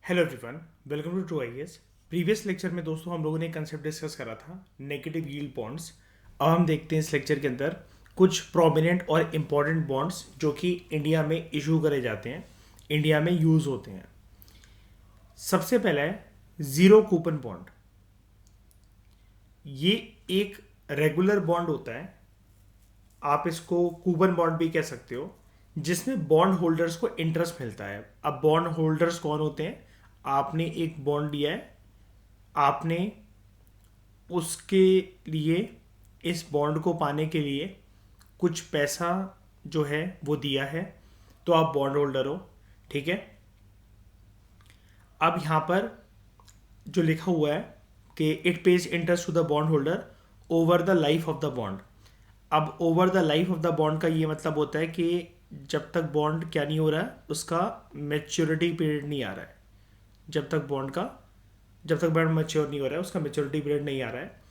Hello everyone, welcome to IAS. Previous lecture में दोस्तों हम लोगों ने कंसेप्ट डिस्कस करा था नेगेटिव यील्ड बॉन्ड्स। अब हम देखते हैं इस लेक्चर के अंदर कुछ प्रोमिनेंट और इम्पॉर्टेंट बॉन्ड्स जो कि इंडिया में इशू करे जाते हैं, इंडिया में यूज़ होते हैं। सबसे पहला है ज़ीरो कूपन बॉन्ड। ये एक रेगुलर बॉन्ड होता है, आप इसको कूपन बॉन्ड भी कह सकते हो, जिसमें बॉन्ड होल्डर्स को इंटरेस्ट मिलता है। अब बॉन्ड होल्डर्स कौन होते हैं? आपने एक बॉन्ड लिया है, आपने उसके लिए इस बॉन्ड को पाने के लिए कुछ पैसा जो है वो दिया है, तो आप बॉन्ड होल्डर हो। ठीक है। अब यहाँ पर जो लिखा हुआ है कि it pays interest to the bond holder over the life of the bond. अब over the life of the bond का ये मतलब होता है कि जब तक बॉन्ड क्या नहीं हो रहा है, उसका मेच्योरिटी पीरियड नहीं आ रहा है। जब तक बॉन्ड मैच्योर नहीं हो रहा है, उसका मेच्योरिटी पीरियड नहीं आ रहा है।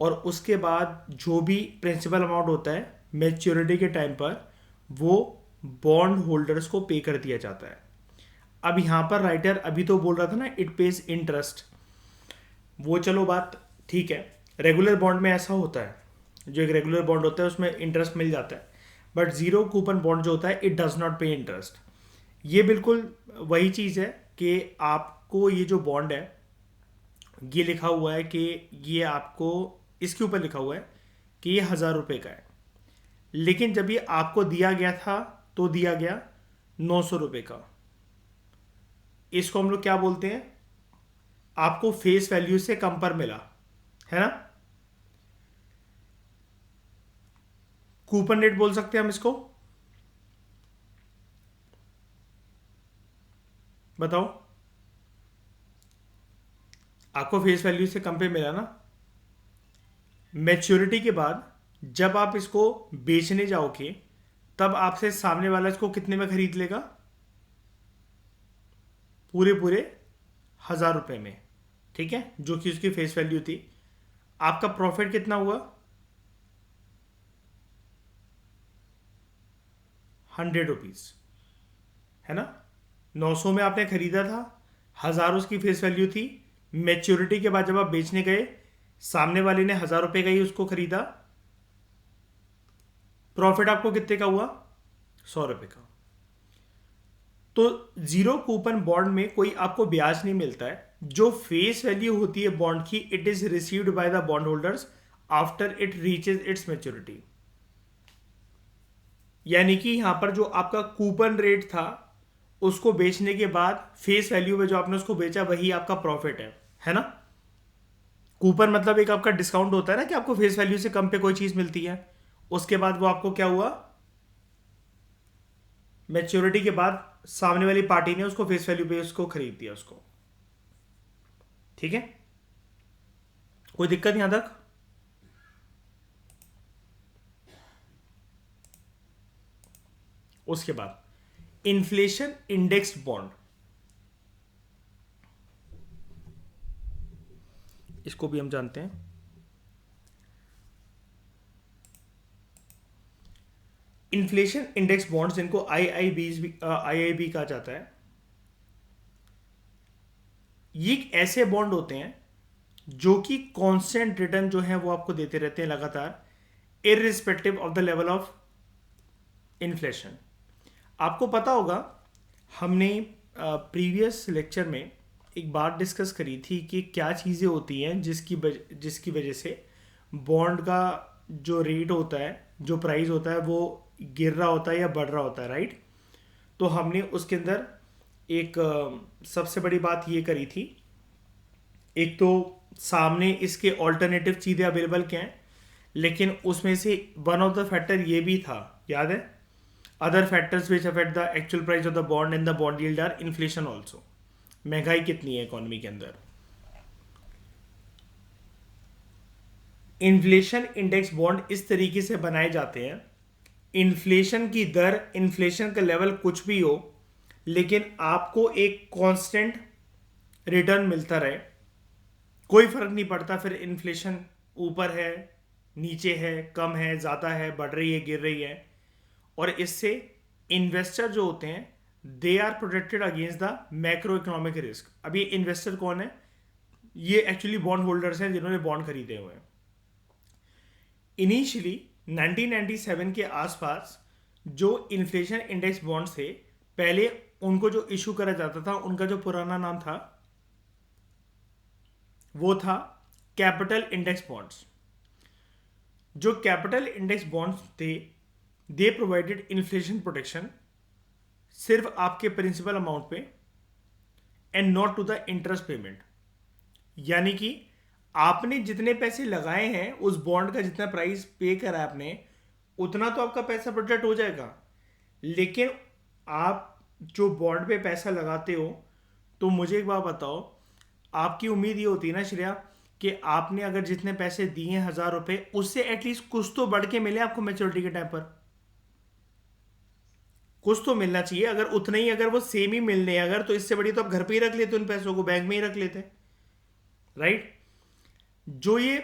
और उसके बाद जो भी प्रिंसिपल अमाउंट होता है मेच्योरिटी के टाइम पर, वो बॉन्ड होल्डर्स को पे कर दिया जाता है। अब यहाँ पर राइटर अभी तो बोल रहा था ना इट पेज इंटरेस्ट, वो चलो बात ठीक है। रेगुलर बॉन्ड में ऐसा होता है, जो एक रेगुलर बॉन्ड होता है उसमें इंटरेस्ट मिल जाता है, बट ज़ीरो कूपन बॉन्ड जो होता है इट डज नॉट पे इंटरेस्ट। ये बिल्कुल वही चीज़ है कि आपको ये जो बॉन्ड है, ये लिखा हुआ है कि ये आपको, इसके ऊपर लिखा हुआ है कि ये 1,000 रुपये का है, लेकिन जब ये आपको दिया गया था तो दिया गया 900 रुपये का। इसको हम लोग क्या बोलते हैं? आपको फेस वैल्यू से कम पर मिला है ना, कूपन रेट बोल सकते हैं हम इसको। बताओ, आपको फेस वैल्यू से कम पे मिला ना। मैच्योरिटी के बाद जब आप इसको बेचने जाओगे, तब आपसे सामने वाला इसको कितने में खरीद लेगा? पूरे पूरे 1,000 रुपये में। ठीक है, जो कि उसकी फेस वैल्यू थी। आपका प्रॉफिट कितना हुआ? 100 रुपीज़, है ना। 900 में आपने खरीदा था, 1,000 उसकी फेस वैल्यू थी। मैच्योरिटी के बाद जब आप बेचने गए, सामने वाले ने 1,000 रुपये का ही उसको खरीदा, प्रॉफिट आपको कितने का हुआ? 100 रुपये का। तो जीरो कूपन बॉन्ड में कोई आपको ब्याज नहीं मिलता है। जो फेस वैल्यू होती है बॉन्ड की, it is received by the bond holders after it reaches its maturity. यानी कि यहां पर जो आपका कूपन रेट था, उसको बेचने के बाद फेस वैल्यू में जो आपने उसको बेचा, वही आपका प्रॉफिट है ना। कूपन मतलब एक आपका डिस्काउंट होता है ना, कि आपको फेस वैल्यू से कम पे कोई चीज मिलती है, उसके बाद वो आपको क्या हुआ, मैच्योरिटी के बाद सामने वाली पार्टी ने उसको फेस वैल्यू पे उसको खरीद दिया उसको। ठीक है, कोई दिक्कत यहां तक? उसके बाद इन्फ्लेशन इंडेक्स्ड बॉन्ड, इसको भी हम जानते हैं। इन्फ्लेशन इंडेक्स बॉन्ड्स, जिनको आईआईबी कहा जाता है, ये एक ऐसे बॉन्ड होते हैं जो कि कांस्टेंट रिटर्न जो है वो आपको देते रहते हैं लगातार, irrespective of the level of inflation. आपको पता होगा, हमने प्रीवियस लेक्चर में एक बात डिस्कस करी थी कि क्या चीज़ें होती हैं जिसकी वजह से बॉन्ड का जो रेट होता है, जो प्राइस होता है, वो गिर रहा होता है या बढ़ रहा होता है, राइट। तो हमने उसके अंदर एक सबसे बड़ी बात ये करी थी, एक तो सामने इसके ऑल्टरनेटिव चीज़ें अवेलेबल क्या हैं, लेकिन उसमें से वन ऑफ द फैक्टर ये भी था, याद है, other factors which affect the actual price of the bond and the bond yield are inflation also. महंगाई कितनी है इकोनॉमी के अंदर। इन्फ्लेशन इंडेक्स बॉन्ड इस तरीके से बनाए जाते हैं, इन्फ्लेशन की दर, इन्फ्लेशन का लेवल कुछ भी हो, लेकिन आपको एक कांस्टेंट रिटर्न मिलता रहे, कोई फर्क नहीं पड़ता फिर इन्फ्लेशन ऊपर है, नीचे है, कम है, ज़्यादा है, बढ़ रही है, गिर रही है। और इससे इन्वेस्टर जो होते हैं they are protected against the macro economic risk. अब ये इन्वेस्टर कौन है? ये एक्चुअली बॉन्ड होल्डर्स हैं जिन्होंने बॉन्ड खरीदे हुए हैं। इनिशियली 1997 के आसपास जो इन्फ्लेशन इंडेक्स बॉन्ड्स थे, पहले उनको जो इशू करा जाता था उनका जो पुराना नाम था वो था कैपिटल इंडेक्स बॉन्ड्स। जो कैपिटल इंडेक्स बॉन्ड्स थे, दे प्रोवाइडेड इन्फ्लेशन प्रोटेक्शन सिर्फ आपके प्रिंसिपल अमाउंट पे and not to the interest payment. यानी कि आपने जितने पैसे लगाए हैं, उस बॉन्ड का जितना प्राइस पे करा है आपने, उतना तो आपका पैसा प्रोटेक्ट हो जाएगा। लेकिन आप जो बॉन्ड पे पैसा लगाते हो, तो मुझे एक बात बताओ, आपकी उम्मीद ये होती है ना श्रेया, कि आपने अगर जितने पैसे दिए हैं 1,000 रुपए, उससे एटलीस्ट कुछ तो बढ़ के मिले आपको मैच्योरिटी के टाइम पर। कुछ तो मिलना चाहिए। अगर उतना ही, अगर वो सेम ही मिलने अगर, तो इससे बड़ी तो आप घर पे ही रख लेते, उन पैसों को बैंक में ही रख लेते, राइट। जो ये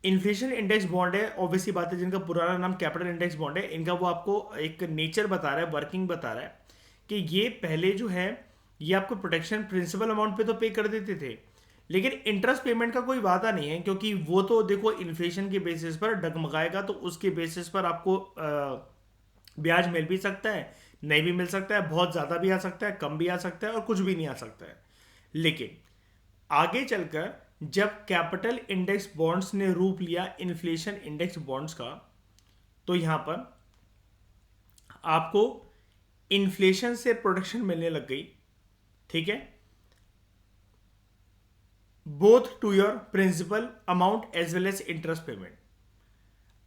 इन्फ्लेशन इंडेक्स बॉन्ड है, ऑब्वियसली बात है, जिनका पुराना नाम कैपिटल इंडेक्स बॉन्ड है, इनका वो आपको एक नेचर बता रहा है, वर्किंग बता रहा है कि ये पहले जो है ये आपको प्रोटेक्शन प्रिंसिपल अमाउंट पे तो पे कर देते थे, लेकिन इंटरेस्ट पेमेंट का कोई वादा नहीं है, क्योंकि वो तो देखो इन्फ्लेशन के बेसिस पर डगमगाएगा, तो उसके बेसिस पर आपको ब्याज मिल भी सकता है, नहीं भी मिल सकता है, बहुत ज़्यादा भी आ सकता है, कम भी आ सकता है, और कुछ भी नहीं आ सकता है। लेकिन आगे चलकर जब कैपिटल इंडेक्स बॉन्ड्स ने रूप लिया इन्फ्लेशन इंडेक्स बॉन्ड्स का, तो यहां पर आपको इन्फ्लेशन से प्रोटेक्शन मिलने लग गई, ठीक है, both to your principal amount as well as interest payment.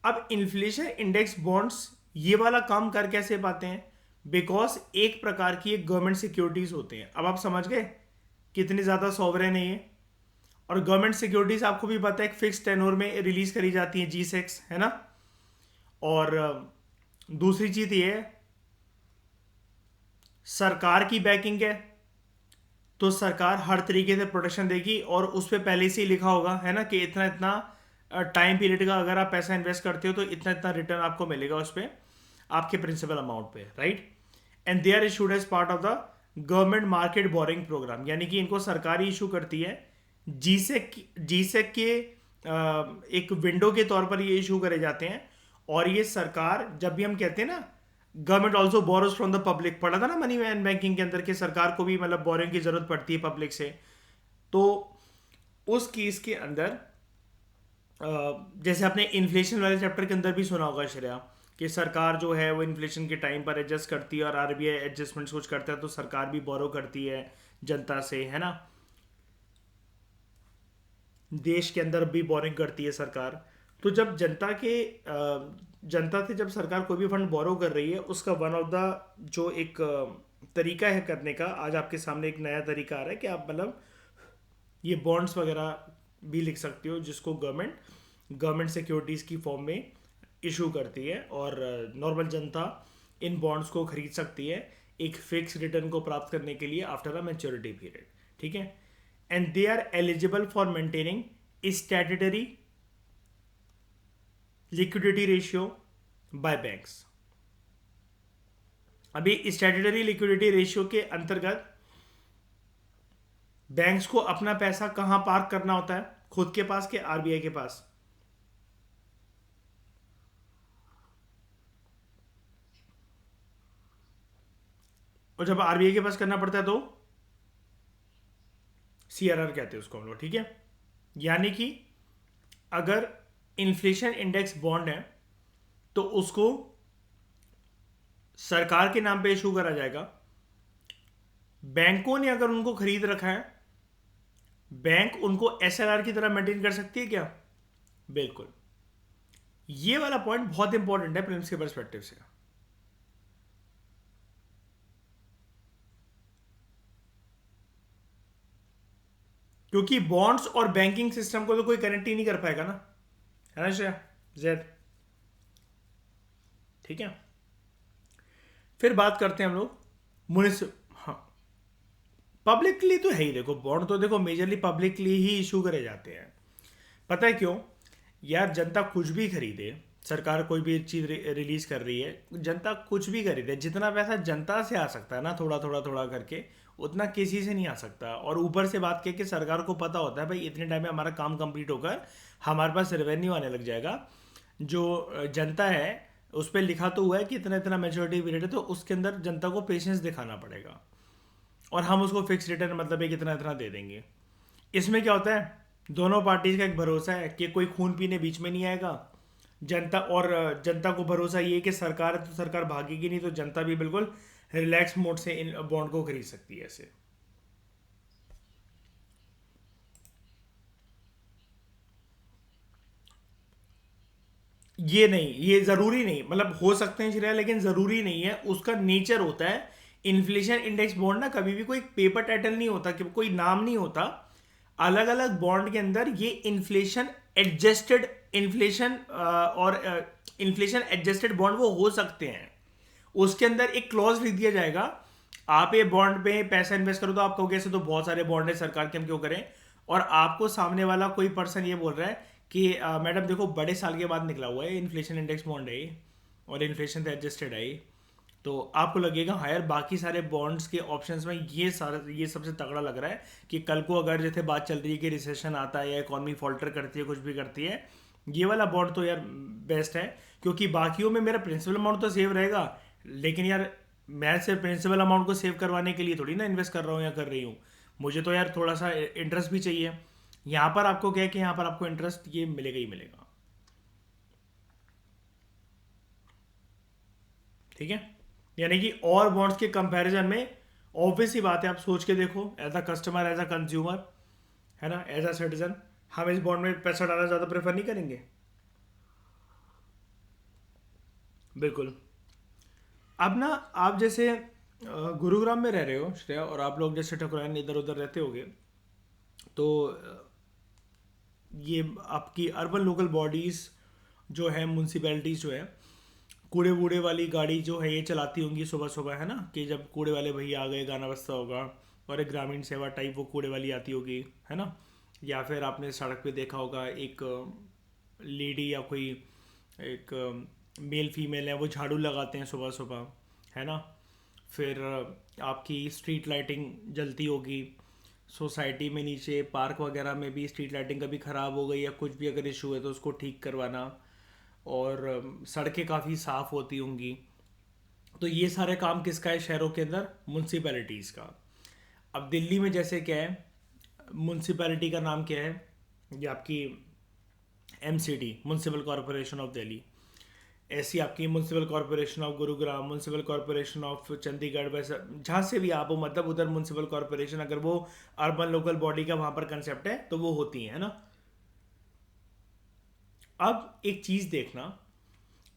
अब इन्फ्लेशन इंडेक्स बॉन्ड्स ये वाला काम कर कैसे पाते हैं? बिकॉज एक प्रकार की एक गवर्नमेंट सिक्योरिटीज होते हैं। अब आप समझ गए कितनी ज्यादा सॉवरेन है ये। और गवर्नमेंट सिक्योरिटीज आपको भी पता है एक फिक्स टेनोर में रिलीज करी जाती है, G-Secs, है ना। और दूसरी चीज ये है, सरकार की बैकिंग है, तो सरकार हर तरीके से प्रोटेक्शन देगी, और उस पर पहले से ही लिखा होगा, है ना, कि इतना इतना टाइम पीरियड का अगर आप पैसा इन्वेस्ट करते हो तो इतना इतना रिटर्न आपको मिलेगा उस पर, आपके प्रिंसिपल अमाउंट पे, right. And they are issued as part of the government market borrowing programme, यानी कि इनको सरकार ही इशू करती है। G-Sec के एक विंडो के तौर पर ये इशू करे जाते हैं। और ये सरकार, जब भी हम कहते हैं ना government also borrows from the public, पढ़ा था ना मनी एंड बैंकिंग के अंदर, के सरकार को भी मतलब बोरिंग की जरूरत पड़ती है पब्लिक से। तो उस केस के अंदर जैसे आपने इन्फ्लेशन वाले चैप्टर के अंदर भी सुना होगा श्रेया, कि सरकार जो है वो इन्फ्लेशन के टाइम पर एडजस्ट करती है, और RBI एडजस्टमेंट्स कुछ करता है, तो सरकार भी बोरो करती है जनता से, है ना। देश के अंदर भी बोरिंग करती है सरकार। तो जब जनता से जब सरकार कोई भी फंड बोरो कर रही है, उसका वन ऑफ द जो एक तरीका है करने का, आज आपके सामने एक नया तरीका आ रहा है कि आप मतलब ये बॉन्ड्स वगैरह भी लिख सकते हो, जिसको गवर्नमेंट सिक्योरिटीज़ की फॉर्म में इशू करती है, और नॉर्मल जनता इन बॉन्ड्स को खरीद सकती है एक फिक्स रिटर्न को प्राप्त करने के लिए आफ्टर अ मैच्योरिटी पीरियड, ठीक है। And they are eligible for maintaining statutory liquidity ratio by banks. अभी स्टैट्यूटरी लिक्विडिटी रेशियो के अंतर्गत बैंक्स को अपना पैसा कहां पार्क करना होता है? खुद के पास के RBI के पास? और जब RBI के पास करना पड़ता है तो CRR कहते हैं उसको हम लोग, ठीक है। यानी कि अगर इन्फ्लेशन इंडेक्स बॉन्ड है तो उसको सरकार के नाम पे इशू करा जाएगा। बैंकों ने अगर उनको खरीद रखा है, बैंक उनको SLR की तरह मेंटेन कर सकती है क्या? बिल्कुल। ये वाला पॉइंट बहुत इंपॉर्टेंट है प्रिलिम्स के पर्सपेक्टिव से। क्योंकि बॉन्ड्स और बैंकिंग सिस्टम को तो कोई कनेक्ट ही नहीं कर पाएगा ना, है ना श्रेया? जेड, ठीक है। फिर बात करते हैं हम लोग हाँ, पब्लिकली तो है ही। देखो बॉन्ड तो देखो मेजरली पब्लिकली ही इशू करे जाते हैं। पता है क्यों? यार जनता कुछ भी खरीदे, सरकार कोई भी चीज़ रिलीज कर रही है, जनता कुछ भी खरीदे, जितना पैसा जनता से आ सकता है ना, थोड़ा थोड़ा थोड़ा करके, उतना किसी से नहीं आ सकता। और ऊपर से बात कि सरकार को पता होता है भाई इतने टाइम में हमारा काम कंप्लीट होकर हमारे पास रेवेन्यू आने लग जाएगा। जो जनता है उस पर लिखा तो हुआ है कि इतना इतना मेच्योरिटी पीरियड है, तो उसके अंदर जनता को पेशेंस दिखाना पड़ेगा और हम उसको फिक्स रिटर्न मतलब एक इतना इतना दे देंगे। इसमें क्या होता है, दोनों पार्टीज का एक भरोसा है कि कोई खून पीने बीच में नहीं आएगा। जनता और जनता को भरोसा ये है कि सरकार है तो सरकार भागेगी नहीं, तो जनता भी बिल्कुल रिलैक्स मोड से इन बॉन्ड को खरीद सकती है ऐसे। ये नहीं, ये ज़रूरी नहीं, मतलब हो सकते हैं शेयर, लेकिन ज़रूरी नहीं है, उसका नेचर होता है। इन्फ्लेशन इंडेक्स बॉन्ड ना कभी भी कोई पेपर टाइटल नहीं होता, कि कोई नाम नहीं होता। अलग अलग बॉन्ड के अंदर ये इन्फ्लेशन एडजस्टेड इन्फ्लेशन और इन्फ्लेशन एडजस्टेड बॉन्ड वो हो सकते हैं। उसके अंदर एक क्लॉज लिख दिया जाएगा, आप ये बॉन्ड पे पैसा इन्वेस्ट करो, तो आप कहोगे ऐसे तो बहुत सारे बॉन्ड है सरकार के, हम क्यों करें। और आपको सामने वाला कोई पर्सन ये बोल रहा है कि मैडम देखो बड़े साल के बाद निकला हुआ है इन्फ्लेशन इंडेक्स बॉन्ड है ये, और इन्फ्लेशन से एडजस्टेड है ये, तो आपको लगेगा हाँ यार बाकी सारे बॉन्ड्स के ऑप्शंस में ये सबसे तगड़ा लग रहा है कि कल को अगर जैसे बात चल रही है कि रिसेशन आता है या इकॉनमी फॉल्टर करती है, कुछ भी करती है, ये वाला बॉन्ड तो यार बेस्ट है। क्योंकि बाकियों में मेरा प्रिंसिपल अमाउंट तो सेव रहेगा, लेकिन यार मैं सिर्फ प्रिंसिपल अमाउंट को सेव करवाने के लिए थोड़ी ना इन्वेस्ट कर रहा हूँ या कर रही हूँ, मुझे तो यार थोड़ा सा इंटरेस्ट भी चाहिए। यहाँ पर आपको क्या है कि यहाँ पर आपको इंटरेस्ट ये मिलेगा ही मिलेगा। ठीक है, यानी कि और बॉन्ड्स के कंपैरिजन में ऑब्वियस ही बात है, आप सोच के देखो, as a customer, as a consumer, है ना, एज अ सिटीजन, हम इस बॉन्ड में पैसा डालना ज़्यादा प्रेफर नहीं करेंगे। बिल्कुल। अब ना आप जैसे गुरुग्राम में रह रहे हो श्रेया, और आप लोग जैसे ठकुराइन इधर उधर रहते होगे, तो ये आपकी अर्बन लोकल बॉडीज़ जो है, म्यूनसिपैलिटीज़ जो है, कूड़े वूड़े वाली गाड़ी जो है ये चलाती होंगी सुबह सुबह, है ना, कि जब कूड़े वाले भैया आ गए गाना बजता होगा, और एक ग्रामीण सेवा टाइप वो कूड़े वाली आती होगी, है ना। या फिर आपने सड़क पे देखा होगा एक लेडी या कोई एक मेल फीमेल है, वो झाड़ू लगाते हैं सुबह सुबह, है ना। फिर आपकी स्ट्रीट लाइटिंग जलती होगी सोसाइटी में, नीचे पार्क वगैरह में भी स्ट्रीट लाइटिंग कभी ख़राब हो गई या कुछ भी अगर इशू है तो उसको ठीक करवाना। और सड़कें काफ़ी साफ़ होती होंगी। तो ये सारे काम किसका है शहरों के अंदर, म्यूनसिपैलिटीज़ का। अब दिल्ली में जैसे क्या है, म्यूनसिपैलिटी का नाम क्या है, ये आपकी MCD, municipal corporation of Delhi. ऐसी आपकी municipal corporation of Gurugram, municipal corporation of Chandigarh, वैसा जहाँ से भी आप हो, मतलब उधर म्यूनसिपल कॉरपोरेशन, अगर वो अर्बन लोकल बॉडी का वहाँ पर कंसेप्ट है तो वो होती है ना। अब एक चीज़ देखना,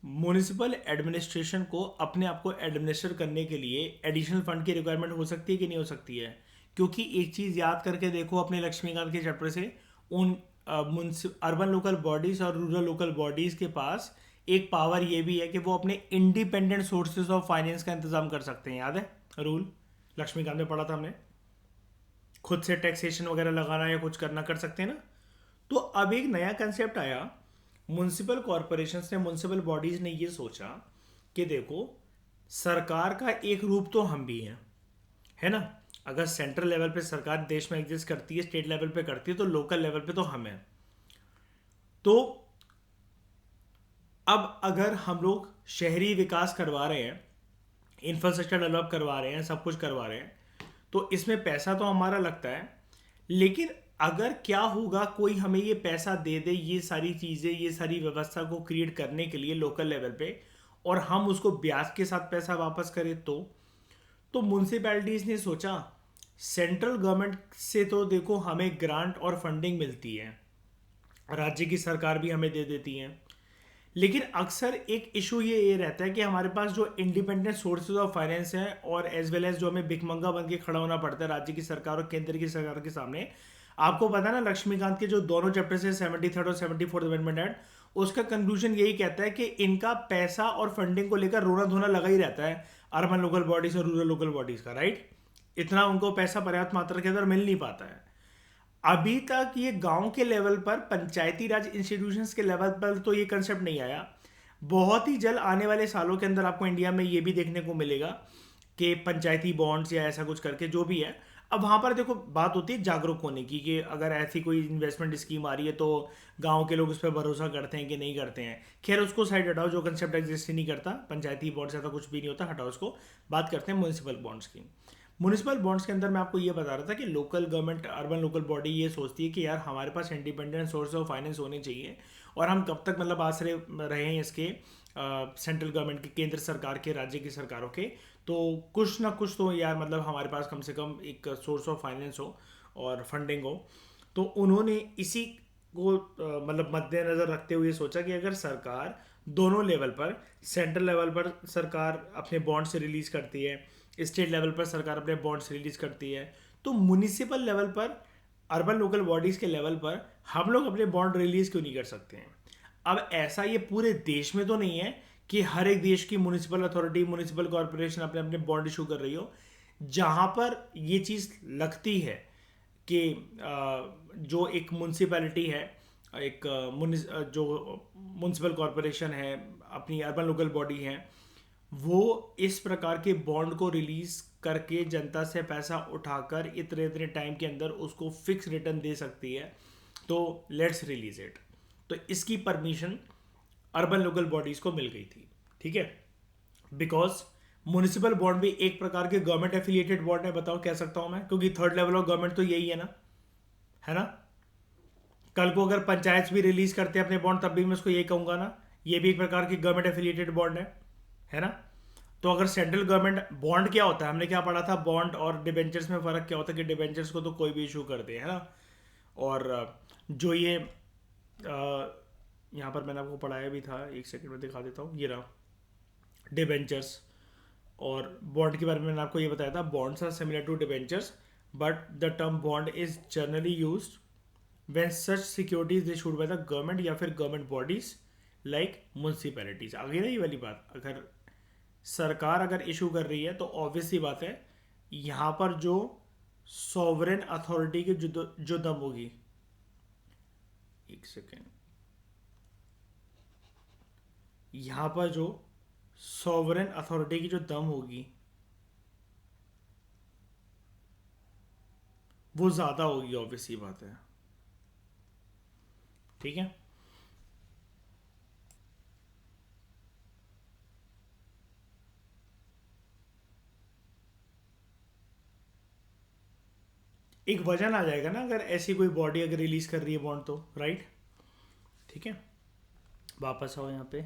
म्यूनिसिपल एडमिनिस्ट्रेशन को अपने आप को एडमिनिस्टर करने के लिए एडिशनल फंड की रिक्वायरमेंट हो सकती है कि नहीं हो सकती है। क्योंकि एक चीज़ याद करके देखो अपने लक्ष्मीकांत के चैप्टर से, उन अर्बन लोकल बॉडीज़ और रूरल लोकल बॉडीज़ के पास एक पावर ये भी है कि वो अपने इंडिपेंडेंट सोर्सेज ऑफ फाइनेंस का इंतजाम कर सकते हैं। याद है रूल, लक्ष्मीकांत में पढ़ा था हमने, खुद से टैक्सेशन वगैरह लगाना या कुछ करना कर सकते हैं ना। तो अब एक नया कंसेप्ट आया, म्यूनसिपल कॉरपोरेशंस ने, म्यूनसिपल बॉडीज ने ये सोचा कि देखो सरकार का एक रूप तो हम भी हैं, है ना। अगर सेंट्रल लेवल पे सरकार देश में एग्जिस्ट करती है, स्टेट लेवल पे करती है, तो लोकल लेवल पे तो हम हैं। तो अब अगर हम लोग शहरी विकास करवा रहे हैं, इंफ्रास्ट्रक्चर डेवलप करवा रहे हैं, सब कुछ करवा रहे हैं, तो इसमें पैसा तो हमारा लगता है। लेकिन अगर क्या होगा, कोई हमें ये पैसा दे दे, ये सारी चीज़ें, ये सारी व्यवस्था को क्रिएट करने के लिए लोकल लेवल पे, और हम उसको ब्याज के साथ पैसा वापस करें, तो म्यूनसिपैलिटीज़ ने सोचा सेंट्रल गवर्नमेंट से तो देखो हमें ग्रांट और फंडिंग मिलती है, राज्य की सरकार भी हमें दे देती है, लेकिन अक्सर एक इशू ये रहता है कि हमारे पास जो इंडिपेंडेंट सोर्सेज ऑफ फाइनेंस हैं, और एज वेल एज जो हमें भिखमंगा बन के खड़ा होना पड़ता है राज्य की सरकार और केंद्र की सरकार के सामने। आपको पता है ना, लक्ष्मीकांत के जो दोनों चैप्टर से 73rd और 74th अमेंडमेंट एक्ट, उसका कंक्लूजन यही कहता है कि इनका पैसा और फंडिंग को लेकर रोना धोना लगा ही रहता है अर्बन लोकल बॉडीज और रूरल लोकल बॉडीज का, राइट। इतना उनको पैसा पर्याप्त मात्रा के अंदर मिल नहीं पाता है। अभी तक ये गांव के लेवल पर, पंचायती राज इंस्टीट्यूशंस के लेवल पर तो ये कंसेप्ट नहीं आया, बहुत ही जल्द आने वाले सालों के अंदर आपको इंडिया में ये भी देखने को मिलेगा कि पंचायती बॉन्ड्स या ऐसा कुछ करके जो भी है। अब वहाँ पर देखो बात होती है जागरूक होने की, कि अगर ऐसी कोई इन्वेस्टमेंट स्कीम आ रही है तो गांव के लोग उस पर भरोसा करते हैं कि नहीं करते हैं। खैर उसको साइड हटाओ, जो कंसेप्ट एग्जिस्ट ही नहीं करता, पंचायती बॉन्ड्स ऐसा कुछ भी नहीं होता, हटाओ उसको। बात करते हैं म्यूनिसिपल बॉन्ड्स की। म्यूनिसिपल बॉन्ड्स के अंदर मैं आपको ये बता रहा था कि local government, urban local body ये सोचती है कि यार हमारे पास इंडिपेंडेंट सोर्स ऑफ फाइनेंस होने चाहिए, और हम कब तक मतलब आश्रय रहे हैं इसके सेंट्रल गवर्नमेंट के, केंद्र सरकार के, राज्य की सरकारों के। तो कुछ ना कुछ तो यार मतलब हमारे पास कम से कम एक सोर्स ऑफ फाइनेंस हो और फंडिंग हो। तो उन्होंने इसी को मतलब मद्देनज़र रखते हुए सोचा कि अगर सरकार दोनों लेवल पर, सेंट्रल लेवल पर सरकार अपने बॉन्ड्स रिलीज करती है, स्टेट लेवल पर सरकार अपने बॉन्ड्स रिलीज करती है, तो म्यूनिसिपल लेवल पर, अर्बन लोकल बॉडीज़ के लेवल पर हम लोग अपने बॉन्ड रिलीज क्यों नहीं कर सकते हैं। अब ऐसा ये पूरे देश में तो नहीं है कि हर एक देश की म्यूनिसिपल अथॉरिटी, म्यूनिसिपल कॉरपोरेशन अपने अपने बॉन्ड इशू कर रही हो। जहां पर ये चीज़ लगती है कि जो एक म्यूनिसिपैलिटी है, एक जो म्यूनिसिपल कॉरपोरेशन है, अपनी अर्बन लोकल बॉडी है, वो इस प्रकार के बॉन्ड को रिलीज करके जनता से पैसा उठाकर इतने इतने टाइम के अंदर उसको फिक्स रिटर्न दे सकती है, तो लेट्स रिलीज इट। तो इसकी परमिशन अर्बन लोकल बॉडीज को मिल गई थी, ठीक है। बिकॉज म्यूनिसिपल बॉन्ड भी एक प्रकार के गवर्नमेंट एफिलिएटेड बॉन्ड है, बताओ कह सकता हूं मैं, क्योंकि थर्ड लेवल ऑफ गवर्नमेंट तो यही है ना, है ना। कल को अगर पंचायत भी रिलीज करते हैं अपने बॉन्ड, तब भी मैं उसको यही कहूंगा ना, ये भी एक प्रकार की गवर्नमेंट एफिलिएटेड बॉन्ड है ना। तो अगर सेंट्रल गवर्नमेंट बॉन्ड क्या होता है, हमने क्या पढ़ा था, बॉन्ड और डिबेंचर्स में फर्क क्या होता है, कि डिबेंचर्स को तो कोई भी इशू कर दे, है ना। और जो ये यहाँ पर मैंने आपको पढ़ाया भी था, एक सेकंड में दिखा देता हूँ, ये रहा डिबेंचर्स। और बॉन्ड के बारे में मैंने आपको ये बताया था, bonds are similar to debentures, but the term bond is generally used when such securities issued by the government या फिर गवर्नमेंट बॉडीज लाइक म्यूनसिपैलिटीज। आगे ना ये वाली बात, अगर सरकार अगर इशू कर रही है तो ऑब्वियस सी बात है यहाँ पर जो सॉवरेन अथॉरिटी की जो दम होगी, एक सेकेंड, यहाँ पर जो सॉवरेन अथॉरिटी की जो दम होगी वो ज़्यादा होगी, ऑब्वियस सी बात है, ठीक है। एक वजन आ जाएगा ना अगर ऐसी कोई बॉडी अगर रिलीज कर रही है बॉन्ड तो, राइट, ठीक है। वापस आओ यहाँ पे।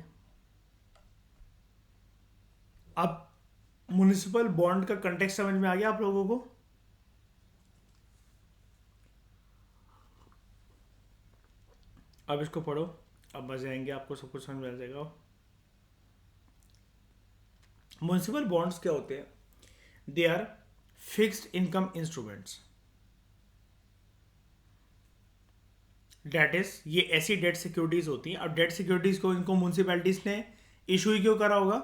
अब म्युनिसिपल बॉन्ड का कंटेक्स्ट समझ में आ गया आप लोगों को। अब इसको पढ़ो, अब मजे आएंगे आपको, सब कुछ समझ में आ जाएगा। म्युनिसिपल बॉन्ड्स क्या होते हैं, they are fixed income instruments. Debt is, ये ऐसी डेट सिक्योरिटीज होती हैं। अब डेट सिक्योरिटीज को इनको म्यूनसिपैलिटीज ने इशू ही क्यों करा होगा,